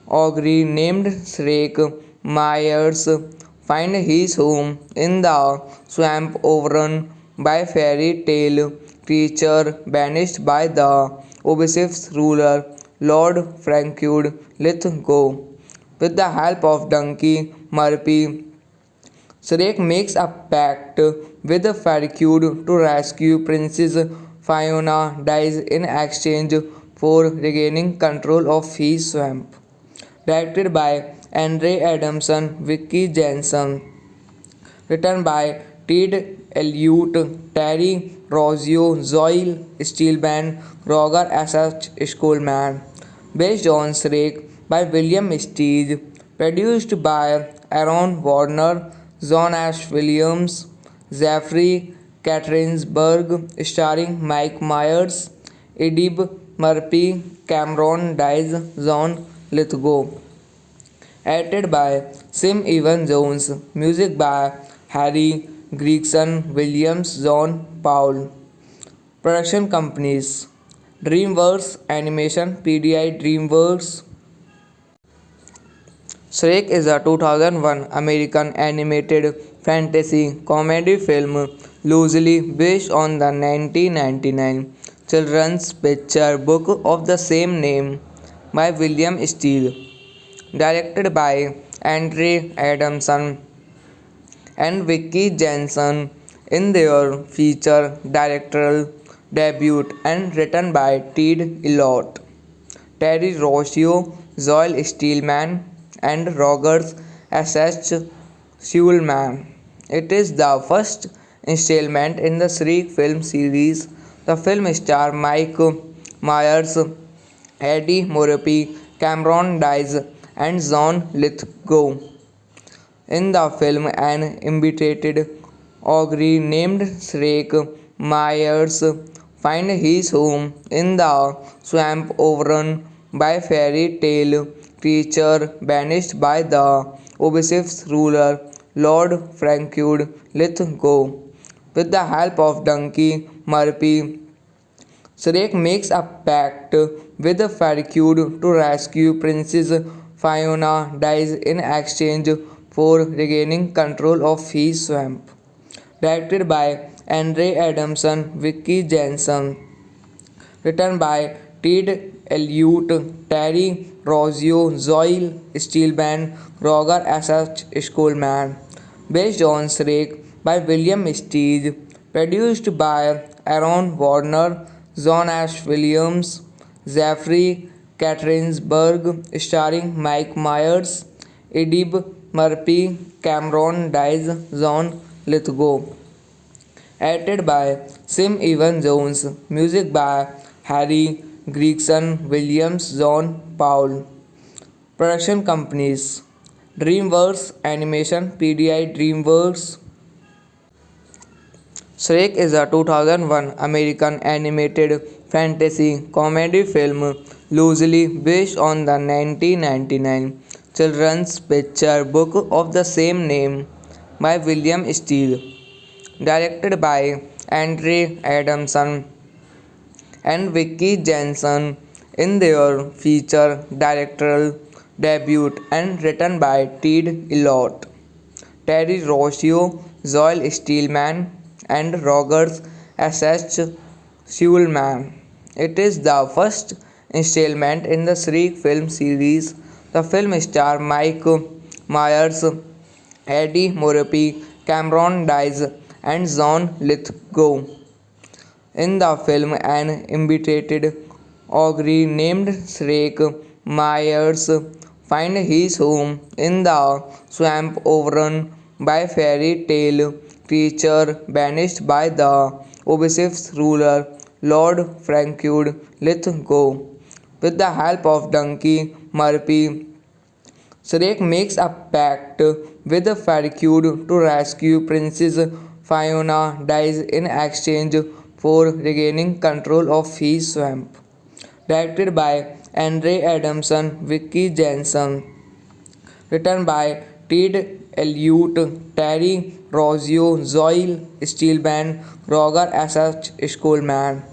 [SPEAKER 1] ogre named Shrek Myers finds his home in the swamp overrun by fairy tale creature banished by the obsessive ruler Lord Frankud Lithgow. With the help of Donkey Murphy, Shrek makes a pact with Farquaad to rescue Princess Fiona dies in exchange for regaining control of his swamp. Directed by Andre Adamson, Vicky Jensen. Written by Ted Elliott, Terry Rossio, Zoe Steelman, Roger S.H. Schulman. Based on Shrek by William Steele. Produced by Aaron Warner, John Ash Williams, Jeffrey Katarinsburg, starring Mike Myers, Eddie Murphy, Cameron Diaz, John Lithgow. Edited by Sim Evan Jones. Music by Harry Gregson Williams, John Paul. Production companies DreamWorks Animation, PDI DreamWorks. Shrek is a 2001 American animated fantasy comedy film loosely based on the 1999 children's picture book of the same name by William Steele, directed by Andre Adamson and Vicky Jensen in their feature directorial debut and written by Ted Elliott, Terry Rossio, Zoe Steelman, and Rogers S.H. Schulman. It is the first installment in the Shriek film series. The film stars Mike Myers, Eddie Murphy, Cameron Diaz, and John Lithgow. In the film, an imbecile ogre named Shrek Myers finds his home in the swamp overrun by fairy tale creature banished by the obsessive ruler Lord Frankud Lithgow. With the help of Donkey Murphy, Shrek makes a pact with Farquaad to rescue Princess Fiona dies in exchange for regaining control of his swamp. Directed by Andre Adamson, Vicky Jensen. Written by Ted Elliott, Terry Rossio, Zoe Steelman, Roger S.H. Schulman. Based on Shrek by William Steele. Produced by Aaron Warner, John Ash Williams, Jeffrey Katarinsburg, starring Mike Myers, Eddie Murphy, Cameron Diaz, John Lithgow. Edited by Sim Evan Jones. Music by Harry Gregson Williams, John Paul. Production companies DreamWorks Animation, PDI DreamWorks. Shrek is a 2001 American animated fantasy comedy film loosely based on the 1999 children's picture book of the same name by William Steele, directed by Andre Adamson and Vicky Jensen in their feature directorial debut and written by Ted Elliott, Terry Rossio, Zoe Steelman, and Rogers S.H. Schulman. It is the first installment in the Shriek film series. The film stars Mike Myers, Eddie Murphy, Cameron Diaz, and John Lithgow. In the film, an imbecile ogre named Shrek Myers find his home in the swamp overrun by fairy tale creature banished by the obsessive ruler Lord Frankude Lithgow. With the help of Donkey Murphy, Shrek makes a pact with Farquaad to rescue Princess Fiona dies in exchange for regaining control of his swamp. Directed by Andre Adamson, Vicky Jensen. Written by Ted Elliott, Terry Rossio, Zoe Steelman, Roger S.H. Schoolman.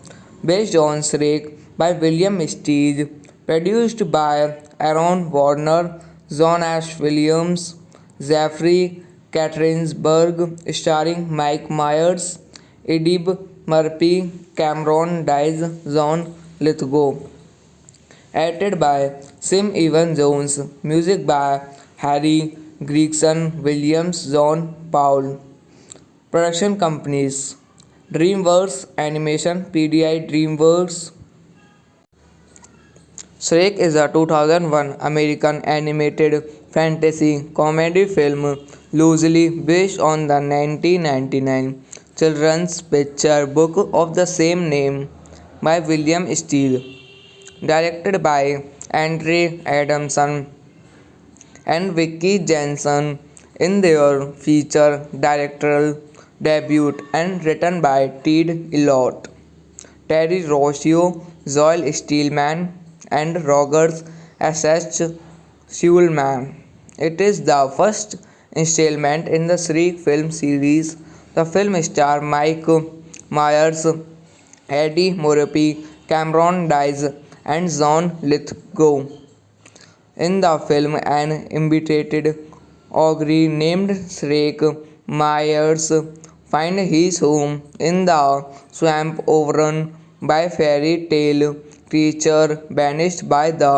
[SPEAKER 1] Based on Shrek by William Steig. Produced by Aaron Warner, John Ash Williams, Jeffrey Katarinsburg, starring Mike Myers, Edib Murphy, Cameron Diaz, John Lithgow. Edited by Sim Evan Jones. Music by Harry Gregson Williams, John Paul. Production companies DreamWorks Animation, PDI DreamWorks. Shrek is a 2001 American animated fantasy comedy film loosely based on the 1999 children's picture book of the same name by William Steele, directed by Andre Adamson and Vicky Jensen in their feature directorial debut and written by Ted Elliott, Terry Rossio, Joel Steelman, and Rogers S.H. Schulman. It is the first installment in the Shriek film series. The film stars Mike Myers, Eddie Murphy, Cameron Diaz, and John Lithgow. In the film, an imbecile ogre named Shrek Myers finds his home in the swamp overrun by fairy tale creature banished by the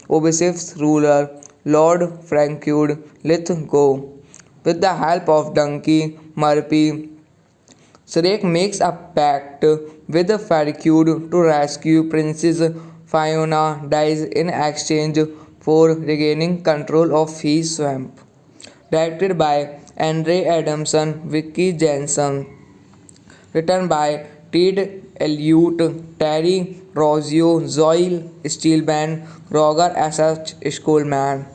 [SPEAKER 1] obsessive ruler Lord Frankude Lithgow. With the help of Donkey Murphy, Shrek makes a pact with Farquaad to rescue Princess Fiona dies in exchange for regaining control of his swamp. Directed by Andre Adamson, Vicky Jensen. Written by Ted Elliott, Terry Rossio, Zoe Steelman, Roger S.H. Schoolman.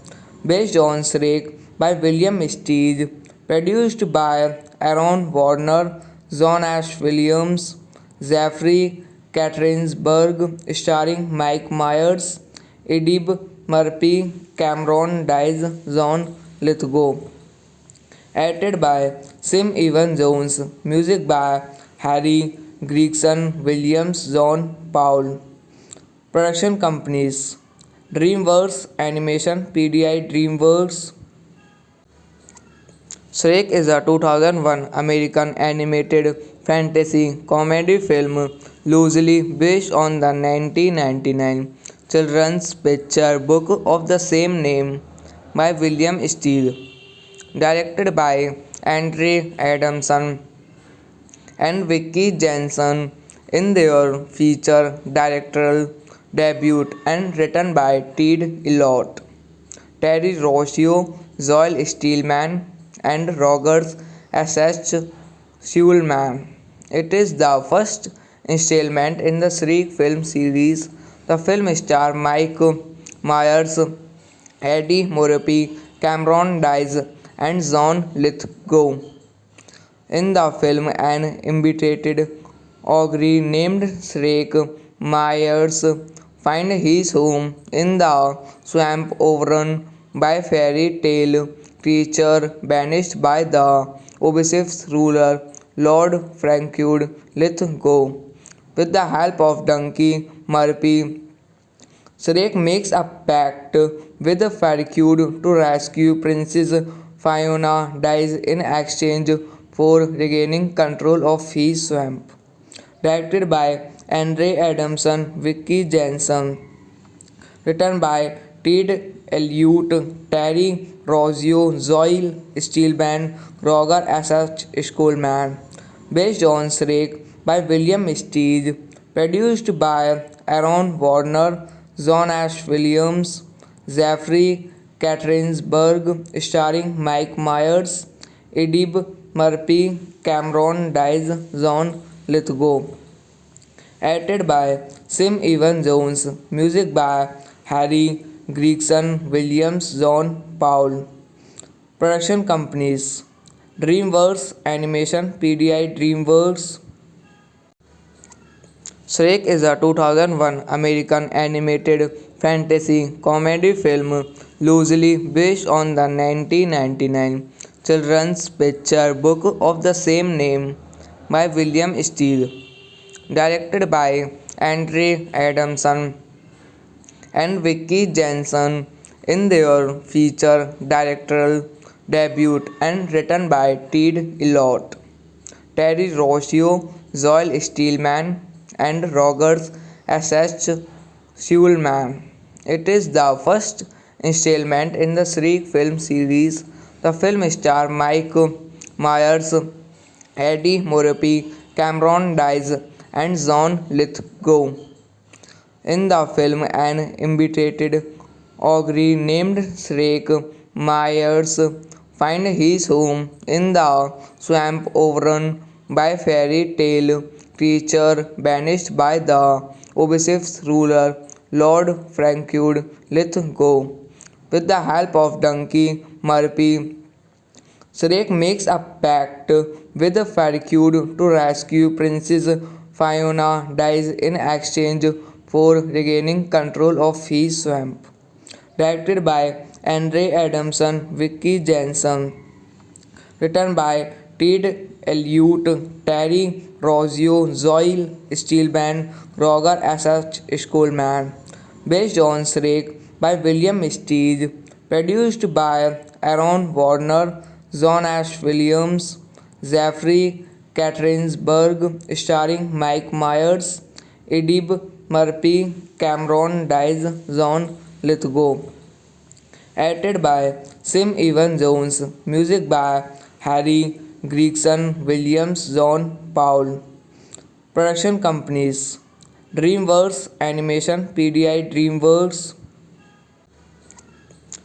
[SPEAKER 1] Based on Shrek by William Steig. Produced by Aaron Warner, John Ash Williams, Jeffrey Katarinsburg, starring Mike Myers, Edib Murphy, Cameron Diaz, John Lithgow. Edited by Sim Evan Jones. Music by Harry Gregson Williams, John Paul. Production companies DreamWorks Animation, PDI DreamWorks. Shrek is a 2001 American animated fantasy comedy film loosely based on the 1999 children's picture book of the same name by William Steele, directed by Andre Adamson and Vicky Jensen in their feature directorial debut and written by Ted Elliott, Terry Rossio, Joel Steelman, and Rogers S.H. Schulman. It is the first installment in the Shriek film series. The film stars Mike Myers, Eddie Murphy, Cameron Diaz, and John Lithgow. In the film, an imbecile ogre named Shrek Myers finds his home in the swamp overrun by fairy tale creature banished by the obsessive ruler Lord Frankude Lithgow. With the help of Donkey Murphy, Shrek makes a pact with Farquaad to rescue Princess Fiona dies in exchange for regaining control of his swamp. Directed by Andre Adamson, Vicky Jensen. Written by Ted Elliott, Terry Rossio, Zoe Steelman, Roger S.H. Schoolman. Based on Shrek by William Steig. Produced by Aaron Warner, John Ash Williams, Jeffrey Catharines-Burg, starring Mike Myers, Eddie Murphy, Cameron Diaz, John Lithgow. Edited by Sim Evan Jones. Music by Harry Gregson Williams, John Paul. Production companies: DreamWorks Animation, PDI DreamWorks. Shrek is a 2001 American animated fantasy comedy film loosely based on the 1999 children's picture book of the same name by William Steele, directed by Andre Adamson and Vicky Jensen in their feature directorial debut, and written by Ted Elliott, Terry Rossio, Joel Steelman, and Rogers S.H. Schulman. It is the first installment in the Shriek film series. The film stars Mike Myers, Eddie Murphy, Cameron Diaz, and John Lithgow. In the film, an imbecile ogre named Shrek Myers finds his home in the swamp overrun by fairy tale creature banished by the obsessive ruler Lord Franklin Lithgow. With the help of Donkey Murphy, Shrek makes a pact with Farquaad to rescue Princess Fiona Dies in exchange for regaining control of his swamp. Directed by Andre Adamson, Vicky Jensen. Written by Ted Elliott, Terry Rossio, Zoe Steelman, Roger S.H. Schulman. Based on Shrek by William Steele. Produced by Aaron Warner, John Ash Williams, Jeffrey Catterinsburg, starring Mike Myers, Eddie Murphy, Cameron Diaz, John Lithgow. Edited by Sim Evan Jones. Music by Harry Gregson Williams, John Paul. Production companies: DreamWorks Animation, PDI DreamWorks.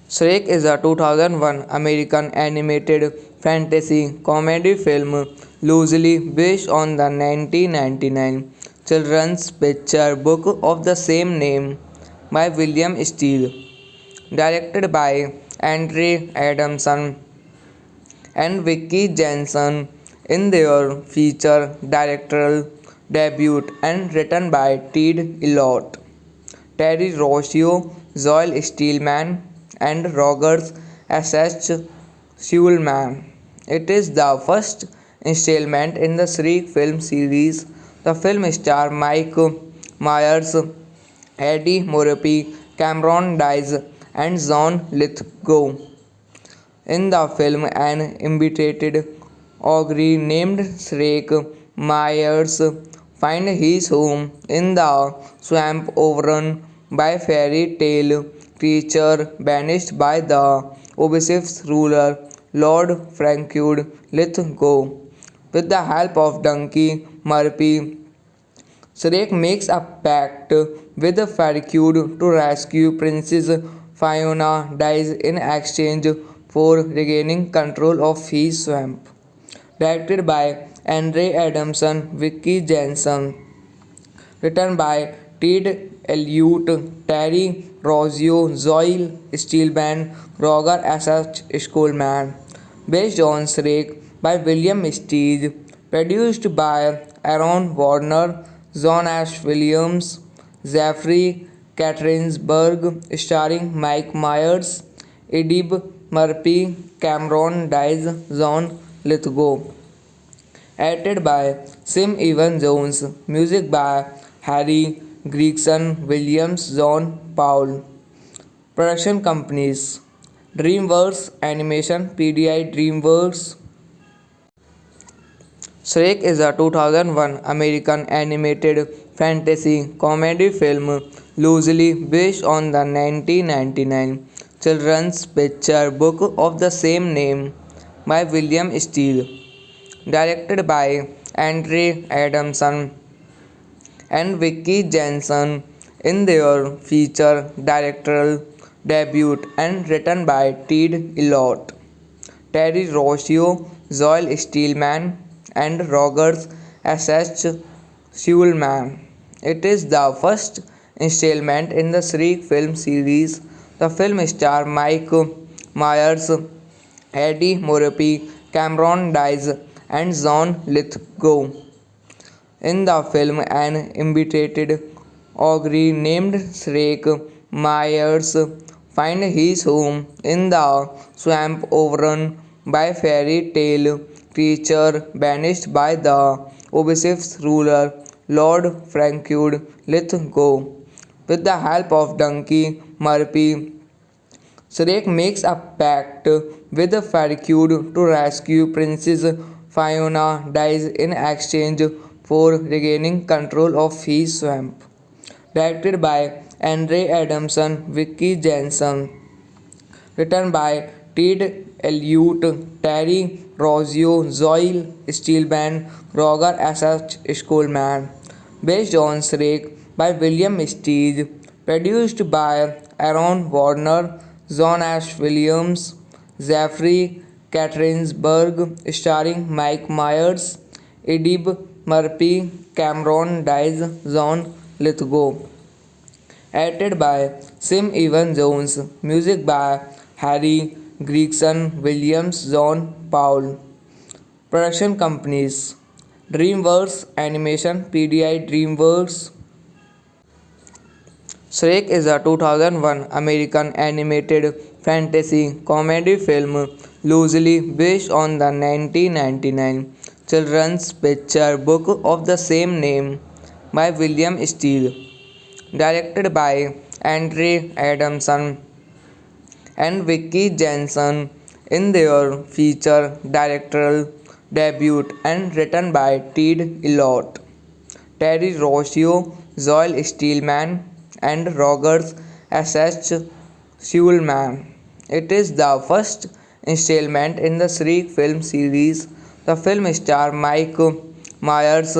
[SPEAKER 1] Shrek is a 2001 American animated fantasy comedy film loosely based on the 1999 children's picture book of the same name by William Steele, directed by Andre Adamson and Vicky Jensen in their feature directorial debut, and written by Ted Elliott, Terry Rossio, Joel Steelman, and Rogers S.H. Schulman. It is the first installment in the Shriek film series. The film stars Mike Myers, Eddie Murphy, Cameron Diaz, and John Lithgow. In the film, an imbecile ogre named Shrek Myers finds his home in the swamp overrun by fairy tale creature banished by the obsessive ruler Lord Franklin Lithgow. With the help of Donkey Murphy, Shrek makes a pact with Farquaad to rescue Princess Fiona Dies in exchange for regaining control of his swamp. Directed by Andre Adamson, Vicky Jensen. Written by Ted Elliott, Terry Rossio, Zoe Steelman, Roger S.H. Schulman. Based on Shrek by William Steele. Produced by Aaron Warner, John Ash Williams, Jeffrey Catterinsburg, starring Mike Myers, Eddie Murphy, Cameron Diaz, John Lithgow. Edited by Sim Evan Jones. Music by Harry Gregson Williams, John Paul. Production companies: DreamWorks Animation, PDI DreamWorks. Shrek is a 2001 American animated fantasy comedy film loosely based on the 1999 children's picture book of the same name by William Steele, directed by Andre Adamson and Vicky Jensen in their feature directorial debut and written by Ted Elliott, Terry Rossio, Zoel Steelman, and Rogers S.H. Schulman. It is the first installment in the Shriek film series. The film stars Mike Myers, Eddie Murphy, Cameron Diaz, and John Lithgow. In the film, an imbecile ogre named Shrek Myers finds his home in the swamp overrun by fairy tale creature banished by the obsessive ruler Lord Frankud Lithgow. With the help of Donkey Murphy, Shrek makes a pact with Farquaad to rescue Princess Fiona Dies in exchange for regaining control of his swamp. Directed by Andre Adamson, Vicky Jensen. Written by Ted Elliott, Terry Rossio, Zoe Steelman, Roger S.H. Schulman. Based on Shrek by William Steig. Produced by Aaron Warner, John Ash Williams, Jeffrey Katarinsberg, starring Mike Myers, Eddie Murphy, Cameron Diaz, John Lithgow. Edited by Sim Evan Jones. Music by Harry Gregson Williams, John Paul. Production companies: DreamWorks Animation, PDI DreamWorks. Shrek is a 2001 American animated fantasy comedy film loosely based on the 1999 children's picture book of the same name by William Steele, directed by Andre Adamson and Vicky Jensen in their feature directorial debut and written by Ted Elliott, Terry Rossio, Joel Steelman, and Rogers S.H. Schulman. It is the first installment in the Shriek film series. The film stars Mike Myers,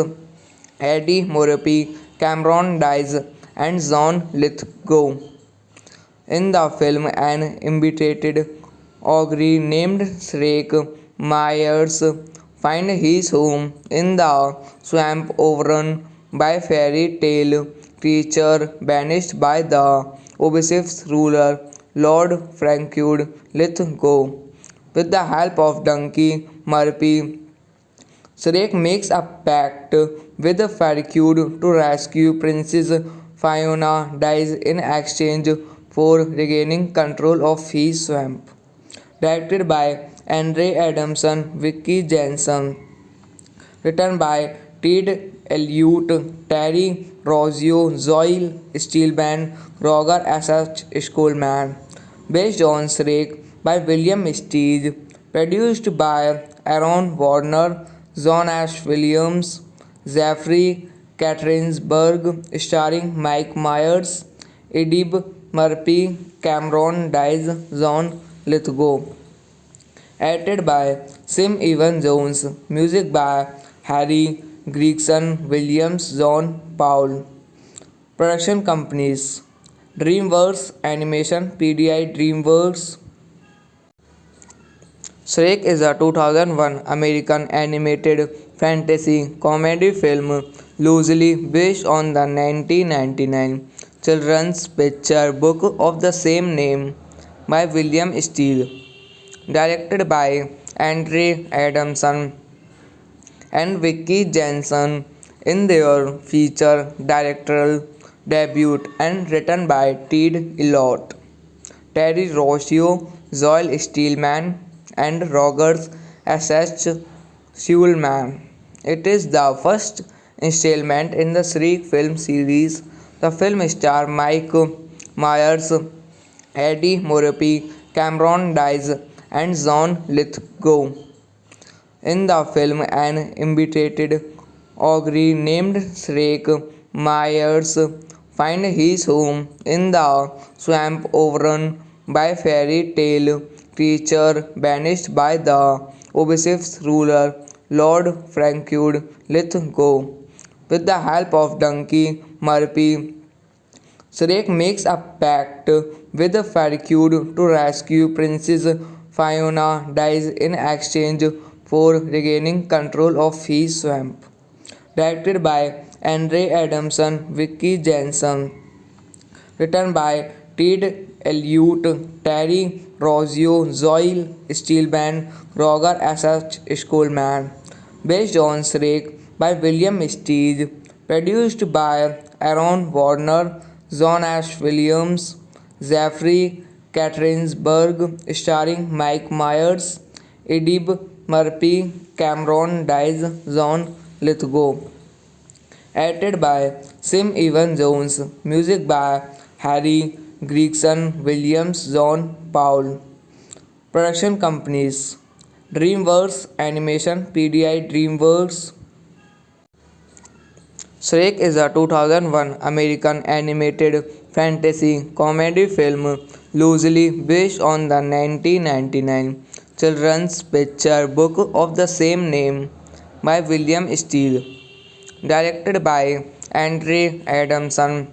[SPEAKER 1] Eddie Murphy, Cameron Diaz, and John Lithgow. In the film, an imbecile ogre named Shrek Myers finds his home in the swamp overrun by fairy tale creature banished by the obsessive ruler Lord Frankud Lithgow. With the help of Donkey Murphy, Shrek makes a pact with Farquaad to rescue Princess Fiona Dies in exchange for regaining control of his swamp. Directed by Andre Adamson, Vicky Jensen. Written by Ted Elliott, Terry Rossio, Zoe Steelman, Roger S.H. Schulman. Based on Shrek by William Steig. Produced by Aaron Warner, John Ash Williams, Jeffrey Katarinsberg, starring Mike Myers, Eddie Murphy, Cameron Diaz, John Lithgow. Edited by Sim Evan Jones. Music by Harry Gregson Williams, John Paul. Production companies: DreamWorks Animation, PDI DreamWorks. Shrek is a 2001 American animated fantasy comedy film loosely based on the 1999 children's picture book of the same name by William Steele, directed by Andre Adamson and Vicky Jensen in their feature directorial debut and written by Ted Elliott, Terry Rossio, Joel Steelman, and Rogers S.H. Schulman. It is the first installment in the Shriek film series. The film stars Mike Myers, Eddie Murphy, Cameron Diaz, and John Lithgow. In the film, an imbecile ogre named Shrek Myers finds his home in the swamp overrun by fairy tale creature banished by the obsessive ruler Lord Frankud Lithgow. With the help of Donkey Murphy, Shrek makes a pact with Farquaad to rescue Princess Fiona, dies in exchange for regaining control of his swamp. Directed by Andre Adamson, Vicky Jensen. Written by Ted Elliott, Terry Rossio, Zoe Steelman, Roger S.H. Schoolman. Based on Shrek by William Steig. Produced by Aaron Warner, John Ash Williams, Jeffrey Katarinsburg, starring Mike Myers, Edib Murphy, Cameron Diaz, John Lithgow. Edited by Sim Evan Jones. Music by Harry Gregson Williams, John Paul. Production companies DreamWorks Animation, PDI DreamWorks. Shrek is a 2001 American animated fantasy comedy film loosely based on the 1999 children's picture book of the same name by William Steele. Directed by Andre Adamson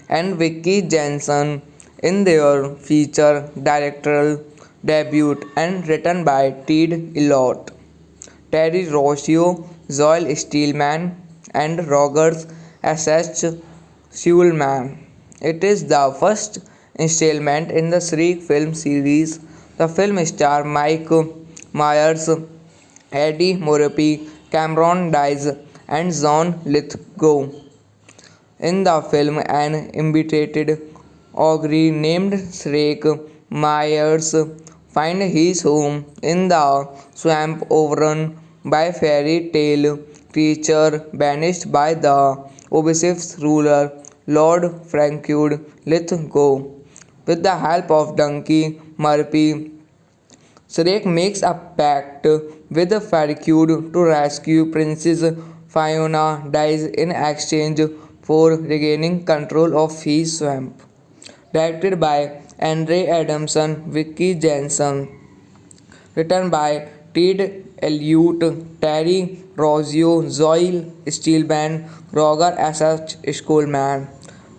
[SPEAKER 1] and Vicky Jensen in their feature directorial debut and written by Ted Elliott, Terry Rossio, Joel Steelman, and Rogers S.H. Schulman. It is the first installment in the Shrek film series. The film stars Mike Myers, Eddie Murphy, Cameron Diaz, and John Lithgow. In the film, an imbecile ogre named Shrek Myers finds his home in the swamp overrun by fairy tale creature banished by the obsessive ruler Lord Frankud Lithgow. With the help of Donkey Murphy, Shrek makes a pact with Farquaad to rescue Princess Fiona, dies in exchange for regaining control of his swamp. Directed by Andre Adamson, Vicky Jensen. Written by Ted Elliott, Terry Rossio, Zoe Steelman, Roger S.H. Schoolman.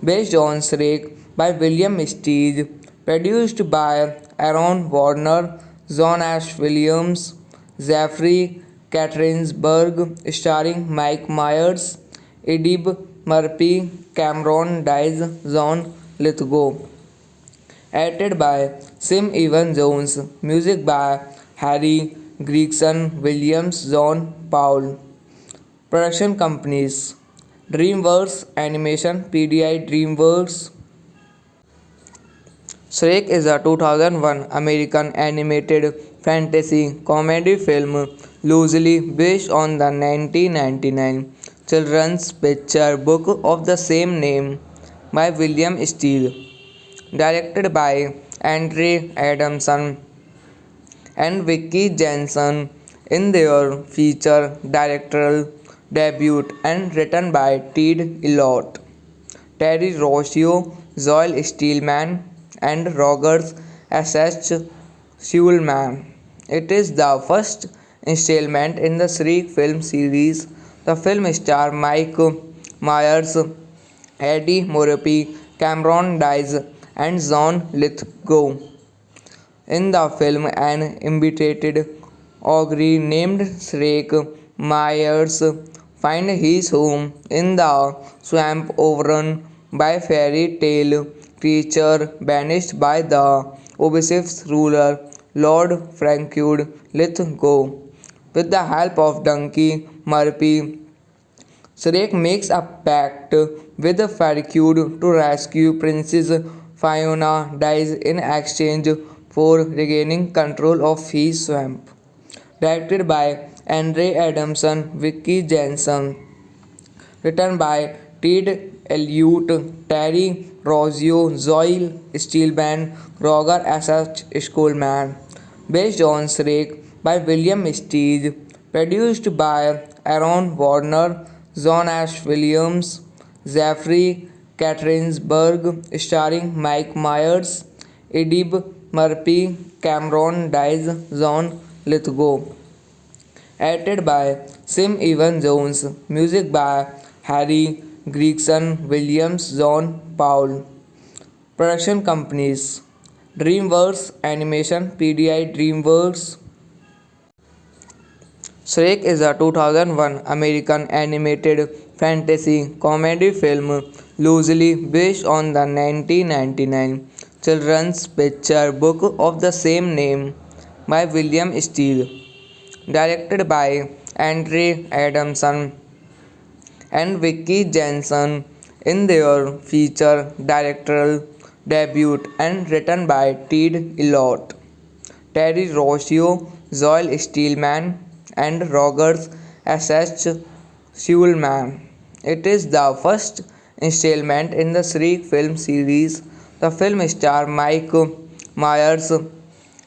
[SPEAKER 1] Based on Shrek by William Steig. Produced by Aaron Warner, John Ash Williams, Jeffrey Katarinsburg, starring Mike Myers, Edib Murphy, Cameron Diaz, John Lithgow. Edited by Sim Evan Jones. Music by Harry Gregson Williams, John Paul. Production companies DreamWorks Animation, PDI DreamWorks. Shrek is a 2001 American animated fantasy comedy film loosely based on the 1999 children's picture book of the same name by William Steele. Directed by Andre Adamson and Vicky Jensen in their feature directorial debut and written by Ted Elliott, Terry Rossio, Joel Steelman, and Rogers S.H. Schulman. It is the first installment in the Shrek film series. The film stars Mike Myers, Eddie Murphy, Cameron Diaz, and John Lithgow. In the film, an imbecile ogre named Shrek Myers finds his home in the swamp overrun by fairy tale creature banished by the obsessive ruler Lord Frankud Lithgow. With the help of Donkey Murphy, Shrek makes a pact with Farquaad to rescue Princess Fiona, dies in exchange for regaining control of his swamp. Directed by Andre Adamson, Vicky Jensen. Written by Ted Elliott, Terry Rossio, Zoe Steelman, Roger S.H. Schoolman. Based on Shrek by William Steig. Produced by Aaron Warner, John Ash Williams, Jeffrey Katarinsburg, starring Mike Myers, Edib Murphy, Cameron Diaz, John Lithgow. Edited by Sim Evan Jones. Music by Harry Gregson, Williams, John Paul. Production companies: DreamWorks Animation, PDI DreamWorks. Shrek is a 2001 American animated fantasy comedy film loosely based on the 1999 children's picture book of the same name by William Steele, directed by Andre Adamson and Vicky Jensen in their feature directorial debut, and written by Ted Elliott, Terry Rossio, Joel Steelman, and Rogers S.H. Schulman. It is the first installment in the Shriek film series. The film stars Mike Myers,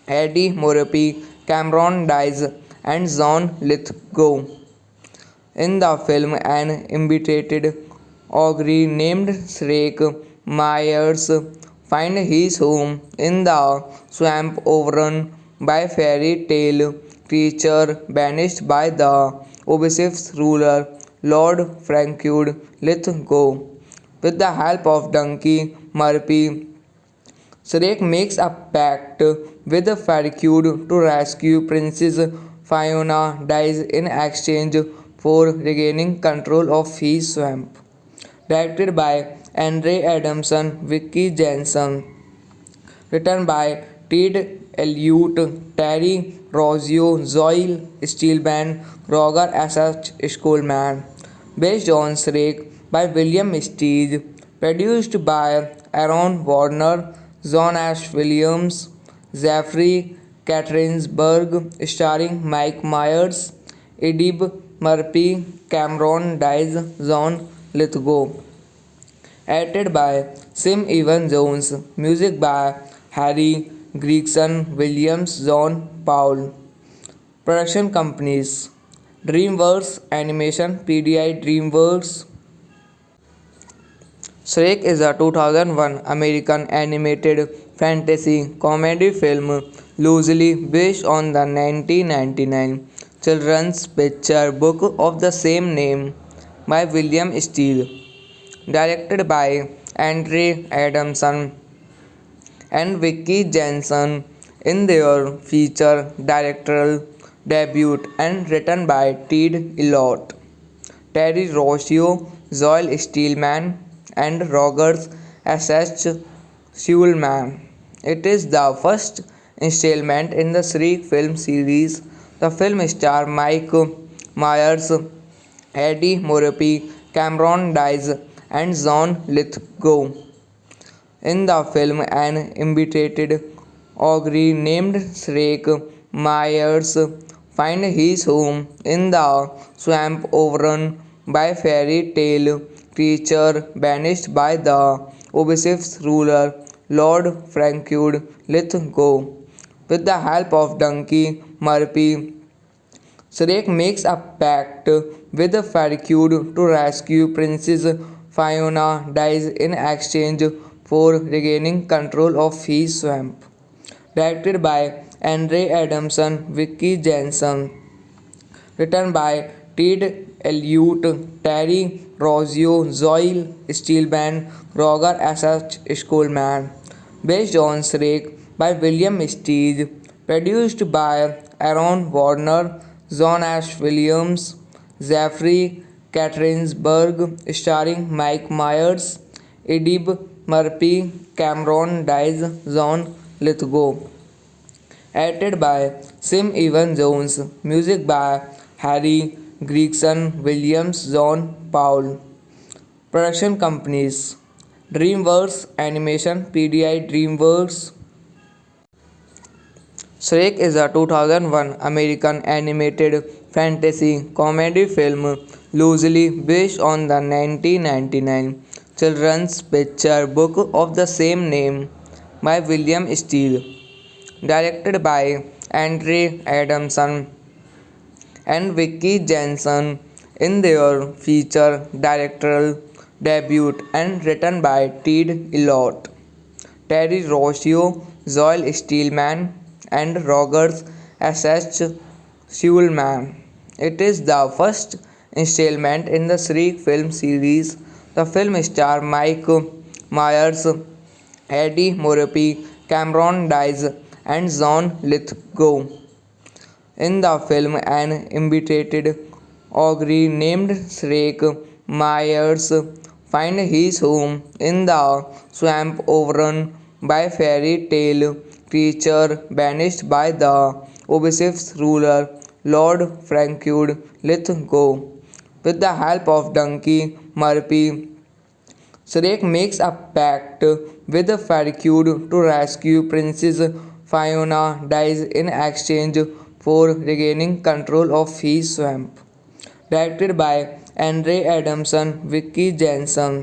[SPEAKER 1] Eddie Murphy, Cameron Diaz, and John Lithgow. In the film, an imitated ogre named Shrek Myers finds his home in the swamp overrun by fairy tale creature banished by the obsessive ruler Lord Franklin Lithgow. With the help of Donkey Murphy, Shrek makes a pact with Farquaad to rescue Princess Fiona Dies in exchange for regaining control of his swamp. Directed by Andre Adamson, Vicky Jensen. Written by Ted Elliott, Terry Rossio, Zoe Steelman, Roger S.H. Schulman. Based on Shrek by William Steele. Produced by Aaron Warner, John Ash Williams, Jeffrey Katterinsburg, starring Mike Myers, Eddie Murphy, Cameron Diaz, John Lithgow. Edited by Sim Evan Jones. Music by Harry Gregson, Williams, John Paul. Production companies: DreamWorks Animation, PDI DreamWorks. Shrek is a 2001 American animated fantasy comedy film loosely based on the 1999 children's picture book of the same name by William Steele, directed by Andre Adamson and Vicky Jensen in their feature directorial debut, and written by Ted Elliott, Terry Rossio, Joel Steelman, and Rogers S.H. Schulman. It is the first installment in the Shriek film series. The film stars Mike Myers, Eddie Murphy, Cameron Diaz, and John Lithgow. In the film, an imitated ogre named Shrek Myers finds his home in the swamp overrun by fairy tale creature banished by the obsessive ruler Lord Franklin Lithgow. With the help of Donkey Murphy, Shrek makes a pact with Farquaad to rescue Princess Fiona Dies in exchange for regaining control of his swamp. Directed by Andre Adamson, Vicky Jensen. Written by Ted Elliott, Terry Rossio, Zoe Steelman, Roger S.H. Schulman. Based on Shrek by William Steele. Produced by Aaron Warner, John Ash Williams, Jeffrey Katterinsburg, starring Mike Myers, Eddie Murphy, Cameron Diaz, John Lithgow. Edited by Sim Evan Jones. Music by Harry Gregson, Williams, John Paul. Production companies: DreamWorks Animation, PDI DreamWorks. Shrek is a 2001 American animated fantasy comedy film loosely based on the 1999 children's picture book of the same name by William Steele, directed by Andre Adamson and Vicky Jensen in their feature directorial debut, and written by Ted Elliott, Terry Rossio, Joel Steelman, and Rogers S.H. Schulman. It is the first installment in the Shriek film series. The film stars Mike Myers, Eddie Murphy, Cameron Diaz, and John Lithgow. In the film, an inebriated ogre named Shrek Myers finds his home in the swamp overrun by fairy tale creature banished by the obsessive ruler Lord Frankud Lithgow. With the help of Donkey Murphy, Shrek makes a pact with Farquaad to rescue Princess Fiona dies in exchange for regaining control of his swamp. Directed by Andre Adamson, Vicky Jensen.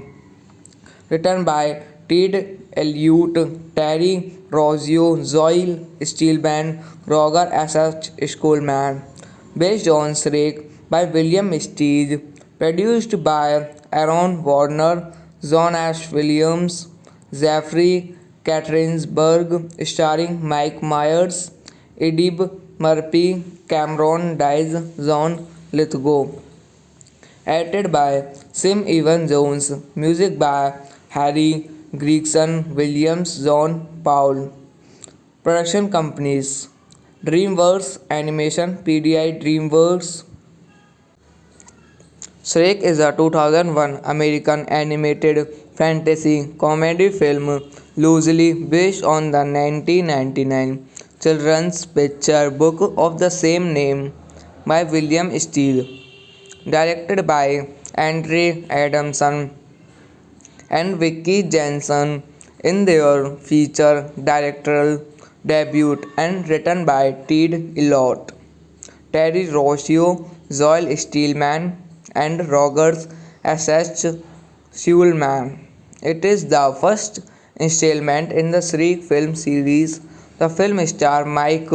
[SPEAKER 1] Written by Ted Elliott, Terry Rossio, Zoe Steelman, Roger S.H. Schoolman. Based on Shrek by William Steig. Produced by Aaron Warner, John Ash Williams, Jeffrey Katarinsberg, starring Mike Myers, Eddie Murphy, Cameron Diaz, John Lithgow. Edited by Sim Evan Jones. Music by Harry Gregson Williams, John Paul. Production companies DreamWorks Animation, PDI DreamWorks. Shrek is a 2001 American animated fantasy comedy film loosely based on the 1999 children's picture book of the same name by William Steele, directed by Andre Adamson and Vicky Jensen in their feature directorial debut and written by Ted Elliott, Terry Rossio, Joel Steelman, and Rogers S.H. Schulman. It is the first installment in the Shrek film series. The film stars Mike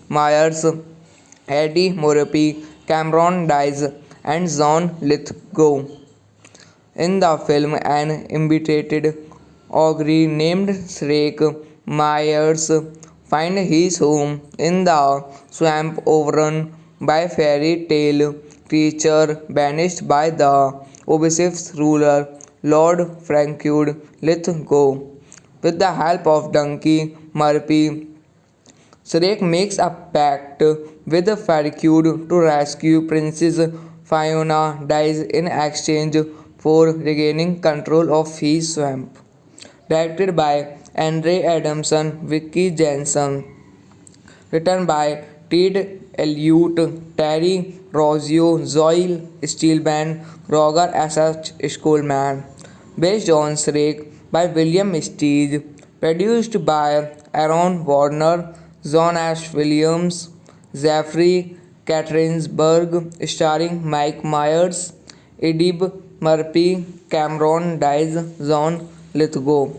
[SPEAKER 1] Myers, Eddie Murphy, Cameron Diaz, and John Lithgow. In the film, an inebriated ogre named Shrek Myers finds his home in the swamp overrun by fairy tale creature banished by the obsessive ruler Lord Frankud Lithgow. With the help of Donkey Murphy, Shrek makes a pact with Farquaad to rescue Princess Fiona dies in exchange for regaining control of his swamp. Directed by Andre Adamson, Vicky Jensen. Written by Ted Elliott, Terry Rossio, Zoe Steelman, Roger S.H. Schoolman. Based on Shrek by William Steig. Produced by Aaron Warner, John Ash Williams, Jeffrey Katarinsberg, starring Mike Myers, Eddie Murphy, Cameron Diaz, John Lithgow.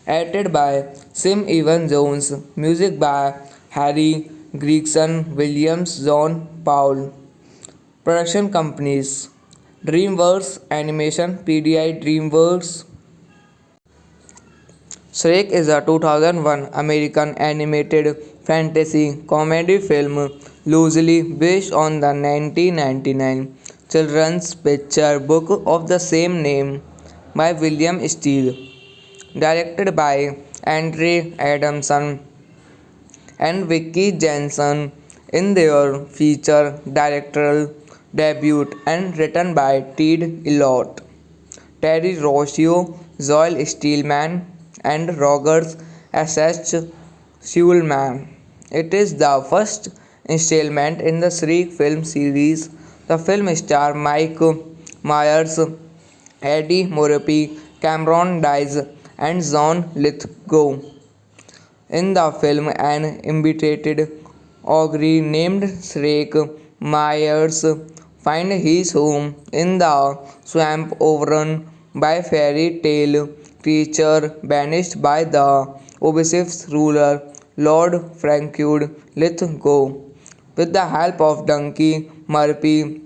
[SPEAKER 1] Edited by Sim Evan Jones. Music by Harry Gregson Williams, John Paul. Production companies DreamWorks Animation, PDI DreamWorks. Shrek is a 2001 American animated fantasy comedy film loosely based on the 1999 children's picture book of the same name by William Steele, directed by Andre Adamson and Vicky Jensen in their feature directorial debut and written by Ted Elliott, Terry Rossio, Joel Steelman, and Rogers S.H. Schulman. It is the first installment in the Shrek film series. The film stars Mike Myers, Eddie Murphy, Cameron Diaz, and John Lithgow. In the film, an inebriated ogre named Shrek Myers finds his home in the swamp overrun by fairy tale creature banished by the obsessive ruler Lord Frankud Lithgow. With the help of Donkey Murphy,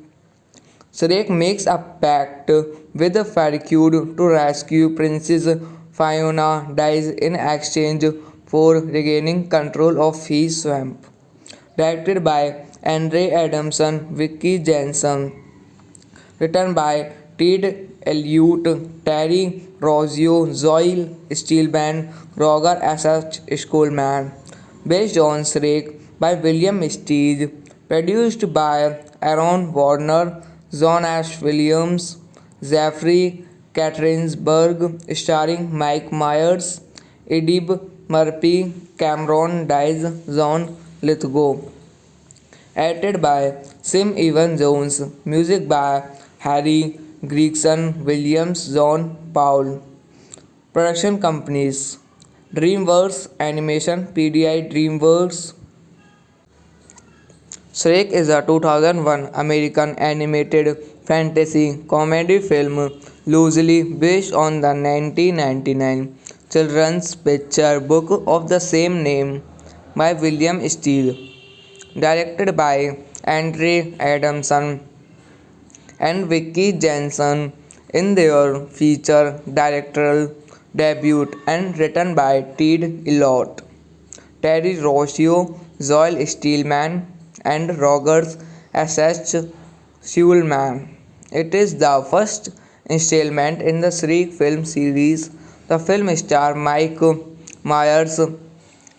[SPEAKER 1] Shrek makes a pact with Farquaad to rescue Princess Fiona dies in exchange for regaining control of his swamp. Directed by Andre Adamson, Vicky Jensen. Written by Ted Elliott, Terry Rossio, Zoe Steelman, Roger S.H. Schoolman. Based on Shrek by William Steig. Produced by Aaron Warner, John Ash Williams, Jeffrey Katarinsburg, starring Mike Myers, Edib Murphy, Cameron Diaz, John Lithgow. Edited by Sim Evan Jones. Music by Harry Gregson Williams, John Paul. Production companies DreamWorks Animation, PDI DreamWorks. Shrek is a 2001 American animated fantasy comedy film loosely based on the 1999 children's picture book of the same name by William Steele, directed by Andre Adamson and Vicky Jensen in their feature directorial debut, and written by Ted Elliott, Terry Rossio, Joel Steelman, and Rogers S.H. Schulman. It is the first installment in the Shriek film series. The film stars Mike Myers,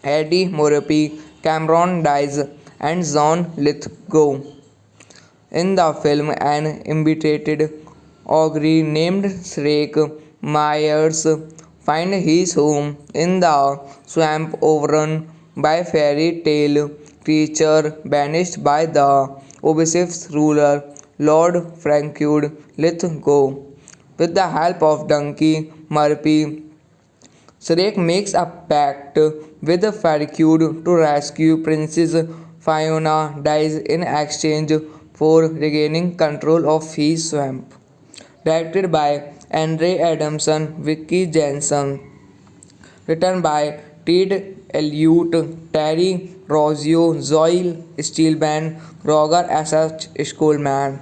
[SPEAKER 1] Eddie Murphy, Cameron Diaz, and John Lithgow. In the film, an imbecile ogre named Shrek Myers finds his home in the swamp overrun by fairy tale creature banished by the obsessive ruler Lord Franklin Lithgow. With the help of Donkey Murphy, Shrek makes a pact with Farquaad to rescue Princess Fiona Dies in exchange for regaining control of his swamp. Directed by Andre Adamson, Vicky Jensen. Written by Ted Elliott, Terry Rossio, Zoe Steelman, Roger S.H. Schoolman.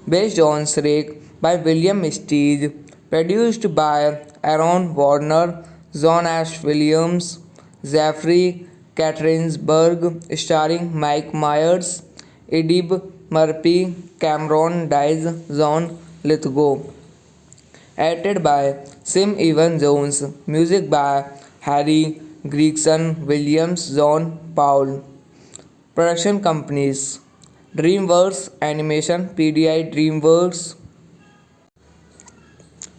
[SPEAKER 1] Based on Shrek by William Steig. Produced by Aaron Warner, John Ash Williams, Jeffrey Katarinsburg, starring Mike Myers, Edib Murphy, Cameron Diaz, John Lithgow. Edited by Sim Evan Jones. Music by Harry Gregson Williams, John Paul. Production companies DreamWorks Animation, PDI DreamWorks.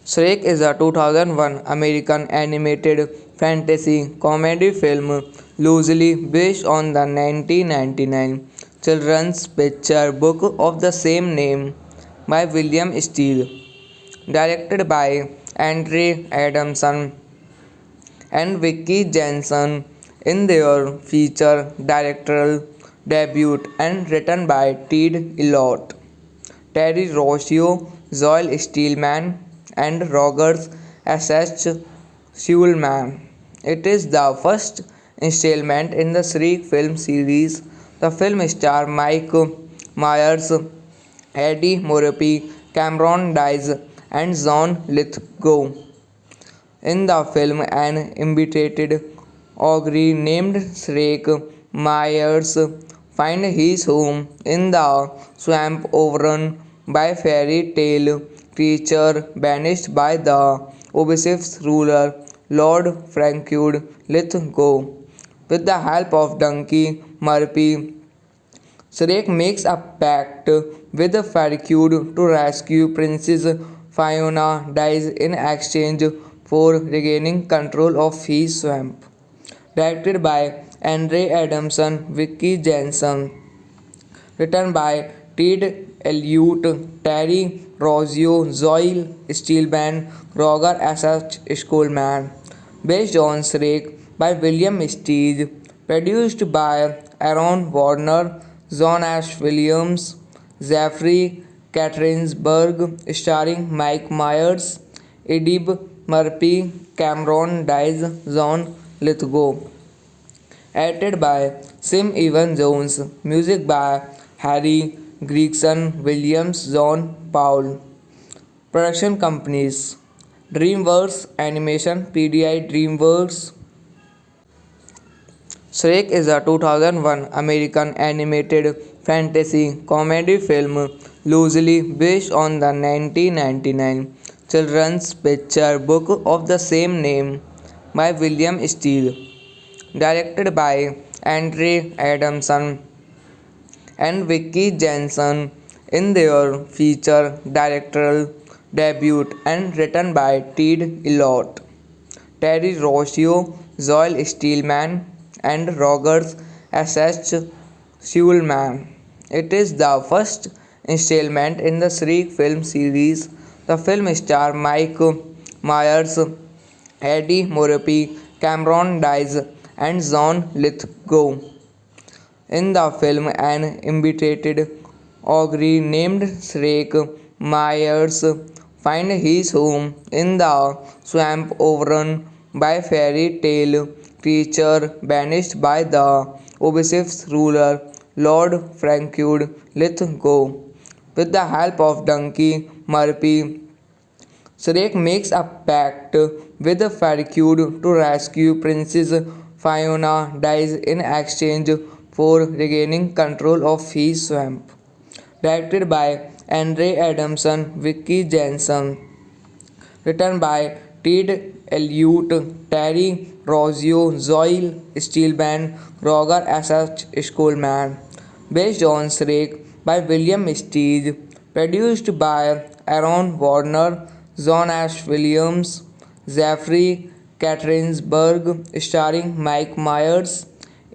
[SPEAKER 1] Shrek is a 2001 American animated fantasy comedy film loosely based on the 1999 children's picture book of the same name by William Steele, directed by Andre Adamson and Vicky Jensen in their feature directorial debut, and written by Ted Elliott, Terry Rossio, Joel Steelman, and Rogers S.H. Schulman. It is the first installment in the Shriek film series. The film stars Mike Myers, Eddie Murphy, Cameron Diaz, and John Lithgow. In the film, an imbecile ogre named Shrek Myers finds his home in the swamp overrun by fairy tale creature banished by the obsessive ruler Lord Franklin Lithgow. With the help of Donkey Murphy, Shrek makes a pact with Farquaad to rescue Princess Fiona Dies in exchange for regaining control of his swamp. Directed by Andre Adamson, Vicky Jensen. Written by Ted Elliott, Terry Rossio, Zoe Steelman, Roger S.H. Schoolman. Based on Shrek by William Steig. Produced by Aaron Warner, John Ash Williams, Jeffrey Katarinsburg, starring Mike Myers, Edib Murphy, Cameron Diaz, John Lithgow. Edited by Sim Evan Jones. Music by Harry Gregson Williams, John Paul. Production companies DreamWorks Animation, PDI DreamWorks. Shrek is a 2001 American animated fantasy comedy film loosely based on the 1999 children's picture book of the same name by William Steele, directed by Andre Adamson and Vicky Jensen in their feature directorial debut and written by Ted Elliott, Terry Rossio, Zoe Steelman, and Rogers S.H. Schulman. It is the first installment in the Shriek film series. The film stars Mike Myers, Eddie Murphy, Cameron Diaz, and John Lithgow. In the film, an imbecile ogre named Shrek Myers finds his home in the swamp overrun by fairy tale creature banished by the obsessive ruler Lord Frankud Lithgow. With the help of Donkey Murphy, Shrek makes a pact with Farquaad to rescue Princess Fiona Dies in exchange for regaining control of his swamp. Directed by Andre Adamson, Vicky Jensen. Written by Ted Elliott, Terry Rossio, Zoe Steelman, Roger S.H. Schulman. Based on Shrek by William Steele. Produced by Aaron Warner, John Ash Williams, Jeffrey Katarinsburg, starring Mike Myers,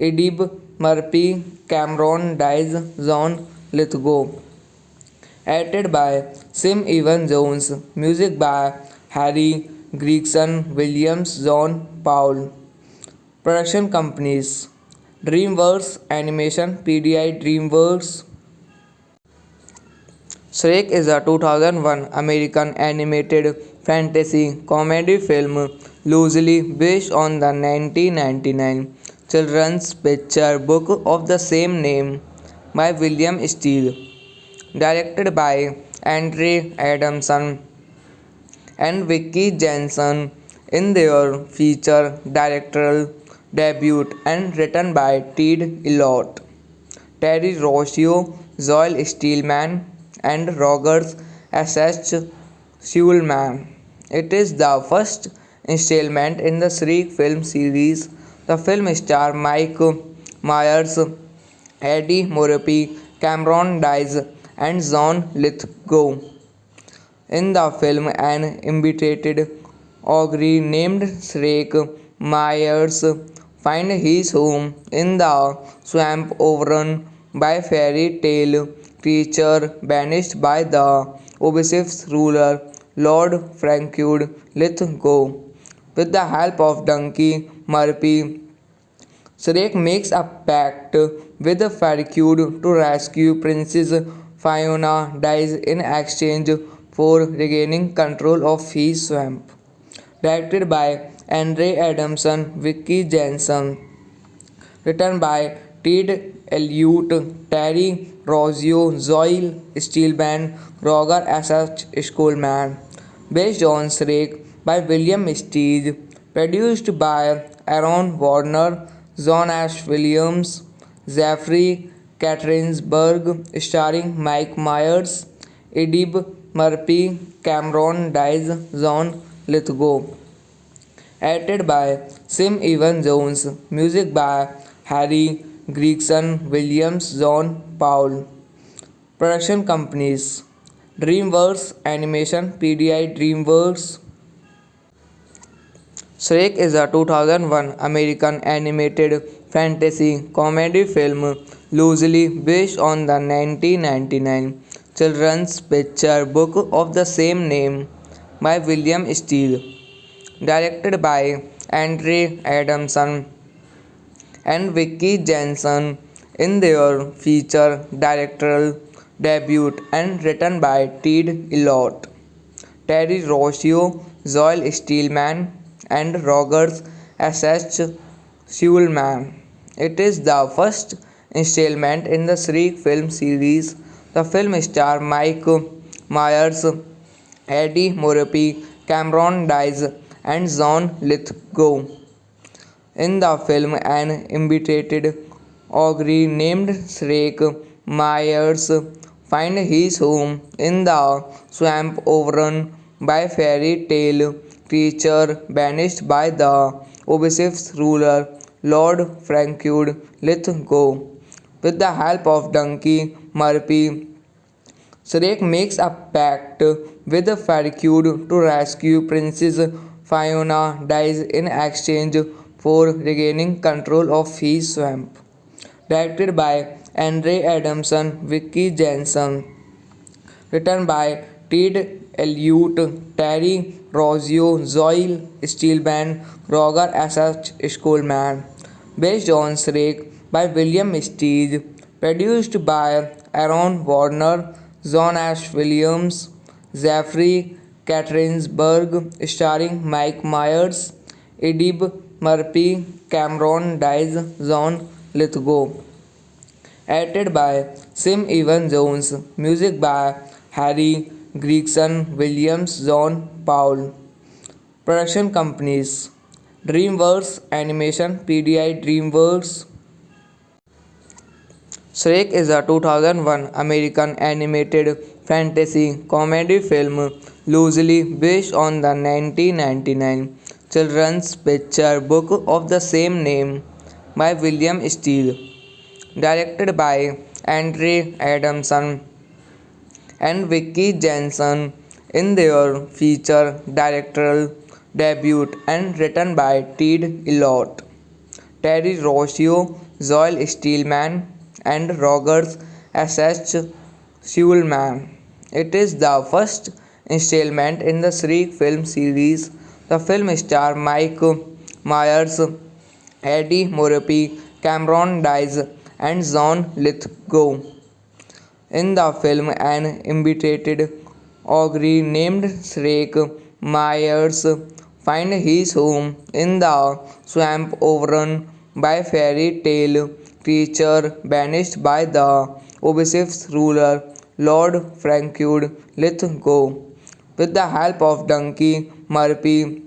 [SPEAKER 1] Eddie Murphy, Cameron Diaz, John Lithgow. Edited by Sim Evan Jones. Music by Harry Gregson Williams, John Paul. Production companies DreamWorks Animation, PDI DreamWorks. Shrek is a 2001 American animated fantasy comedy film loosely based on the 1999 children's picture book of the same name by William Steele, directed by Andre Adamson and Vicky Jensen in their feature directorial debut and written by Ted Elliott, Terry Rossio, Zoe Steelman, and Rogers S.H. Schulman. It is the first installment in the Shriek film series. The film stars Mike Myers, Eddie Murphy, Cameron Diaz, and John Lithgow. In the film, an imbecile ogre named Shrek Myers finds his home in the swamp overrun by fairy tale creature banished by the obsessive ruler Lord Frankud Lithgow. With the help of Donkey Murphy, Shrek makes a pact with Farquaad to rescue Princess Fiona Dies in exchange for regaining control of his swamp. Directed by Andre Adamson, Vicky Jensen. Written by Ted Elliott, Terry Rossio, Zoe Steelman, Roger S.H. Schulman. Based on Shrek by William Steele. Produced by Aaron Warner, John Ash Williams, Jeffrey Katarinsburg, starring Mike Myers, Eddie Murphy, Cameron Diaz, John Lithgow. Edited by Sim Evan Jones. Music by Harry Gregson Williams, John Paul. Production companies DreamWorks Animation, PDI DreamWorks. Shrek is a 2001 American animated fantasy comedy film loosely based on the 1999 children's picture book of the same name by William Steele, directed by Andre Adamson and Vicky Jensen in their feature directorial debut and written by Ted Elliott, Terry Rossio, Zoe Steelman, and Rogers S.H. Schulman. It is the first installment in the Shriek film series. The film stars Mike Myers, Eddie Murphy, Cameron Diaz, and John Lithgow. In the film, an imbecile ogre named Shrek Myers find his home in the swamp overrun by fairy tale creature banished by the obsessive ruler Lord Frankude Lithgow. With the help of Donkey Murphy, Shrek makes a pact with Farquaad to rescue Princess Fiona dies in exchange for regaining control of his swamp. Directed by Andre Adamson, Vicky Jensen. Written by Ted Elliott, Terry Rossio, Zoe Steelman, Roger S.H. Schoolman. Based on Shrek by William Steig. Produced by Aaron Warner, John Ash Williams, Jeffrey Katarinsburg, starring Mike Myers, Edib Murphy, Cameron Diaz, John Lithgow. Edited by Sim Evan Jones. Music by Harry Gregson Williams, John Paul. Production companies DreamWorks Animation, PDI DreamWorks. Shrek is a 2001 American animated fantasy comedy film loosely based on the 1999 children's picture book of the same name by William Steele, directed by Andre Adamson and Vicky Jensen in their feature directorial debut and written by Ted Elliott, Terry Rossio, Joel Steelman, and Rogers S.H. Schulman. It is the first installment in the Shriek film series. The film stars Mike Myers, Eddie Murphy, Cameron Diaz, and John Lithgow. In the film, an imbecile ogre named Shrek Myers finds his home in the swamp overrun by fairy tale creature banished by the obsessive ruler Lord Frankude Lithgow. With the help of Donkey Murphy,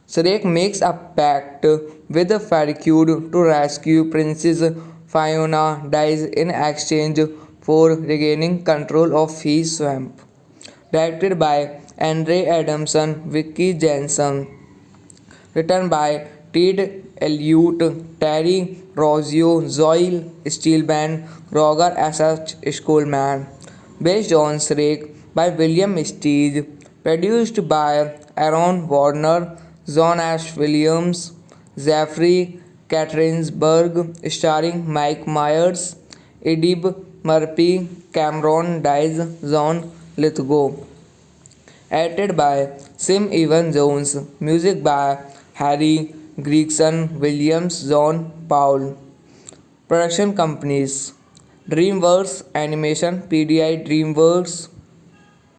[SPEAKER 1] Shrek makes a pact with Farquaad to rescue Princess Fiona dies in exchange for regaining control of his swamp. Directed by Andre Adamson, Vicky Jensen. Written by Ted Elliott, Terry Rossio, Zoe Steelman, Roger S.H. Schoolman. Based on Shrek by William Steig. Produced by Aaron Warner, John Ash Williams, Jeffrey Katarinsburg, starring Mike Myers, Edib Murphy, Cameron Diaz, John Lithgow. Edited by Sim Evan Jones. Music by Harry Gregson Williams, John Paul. Production companies DreamWorks Animation, PDI DreamWorks.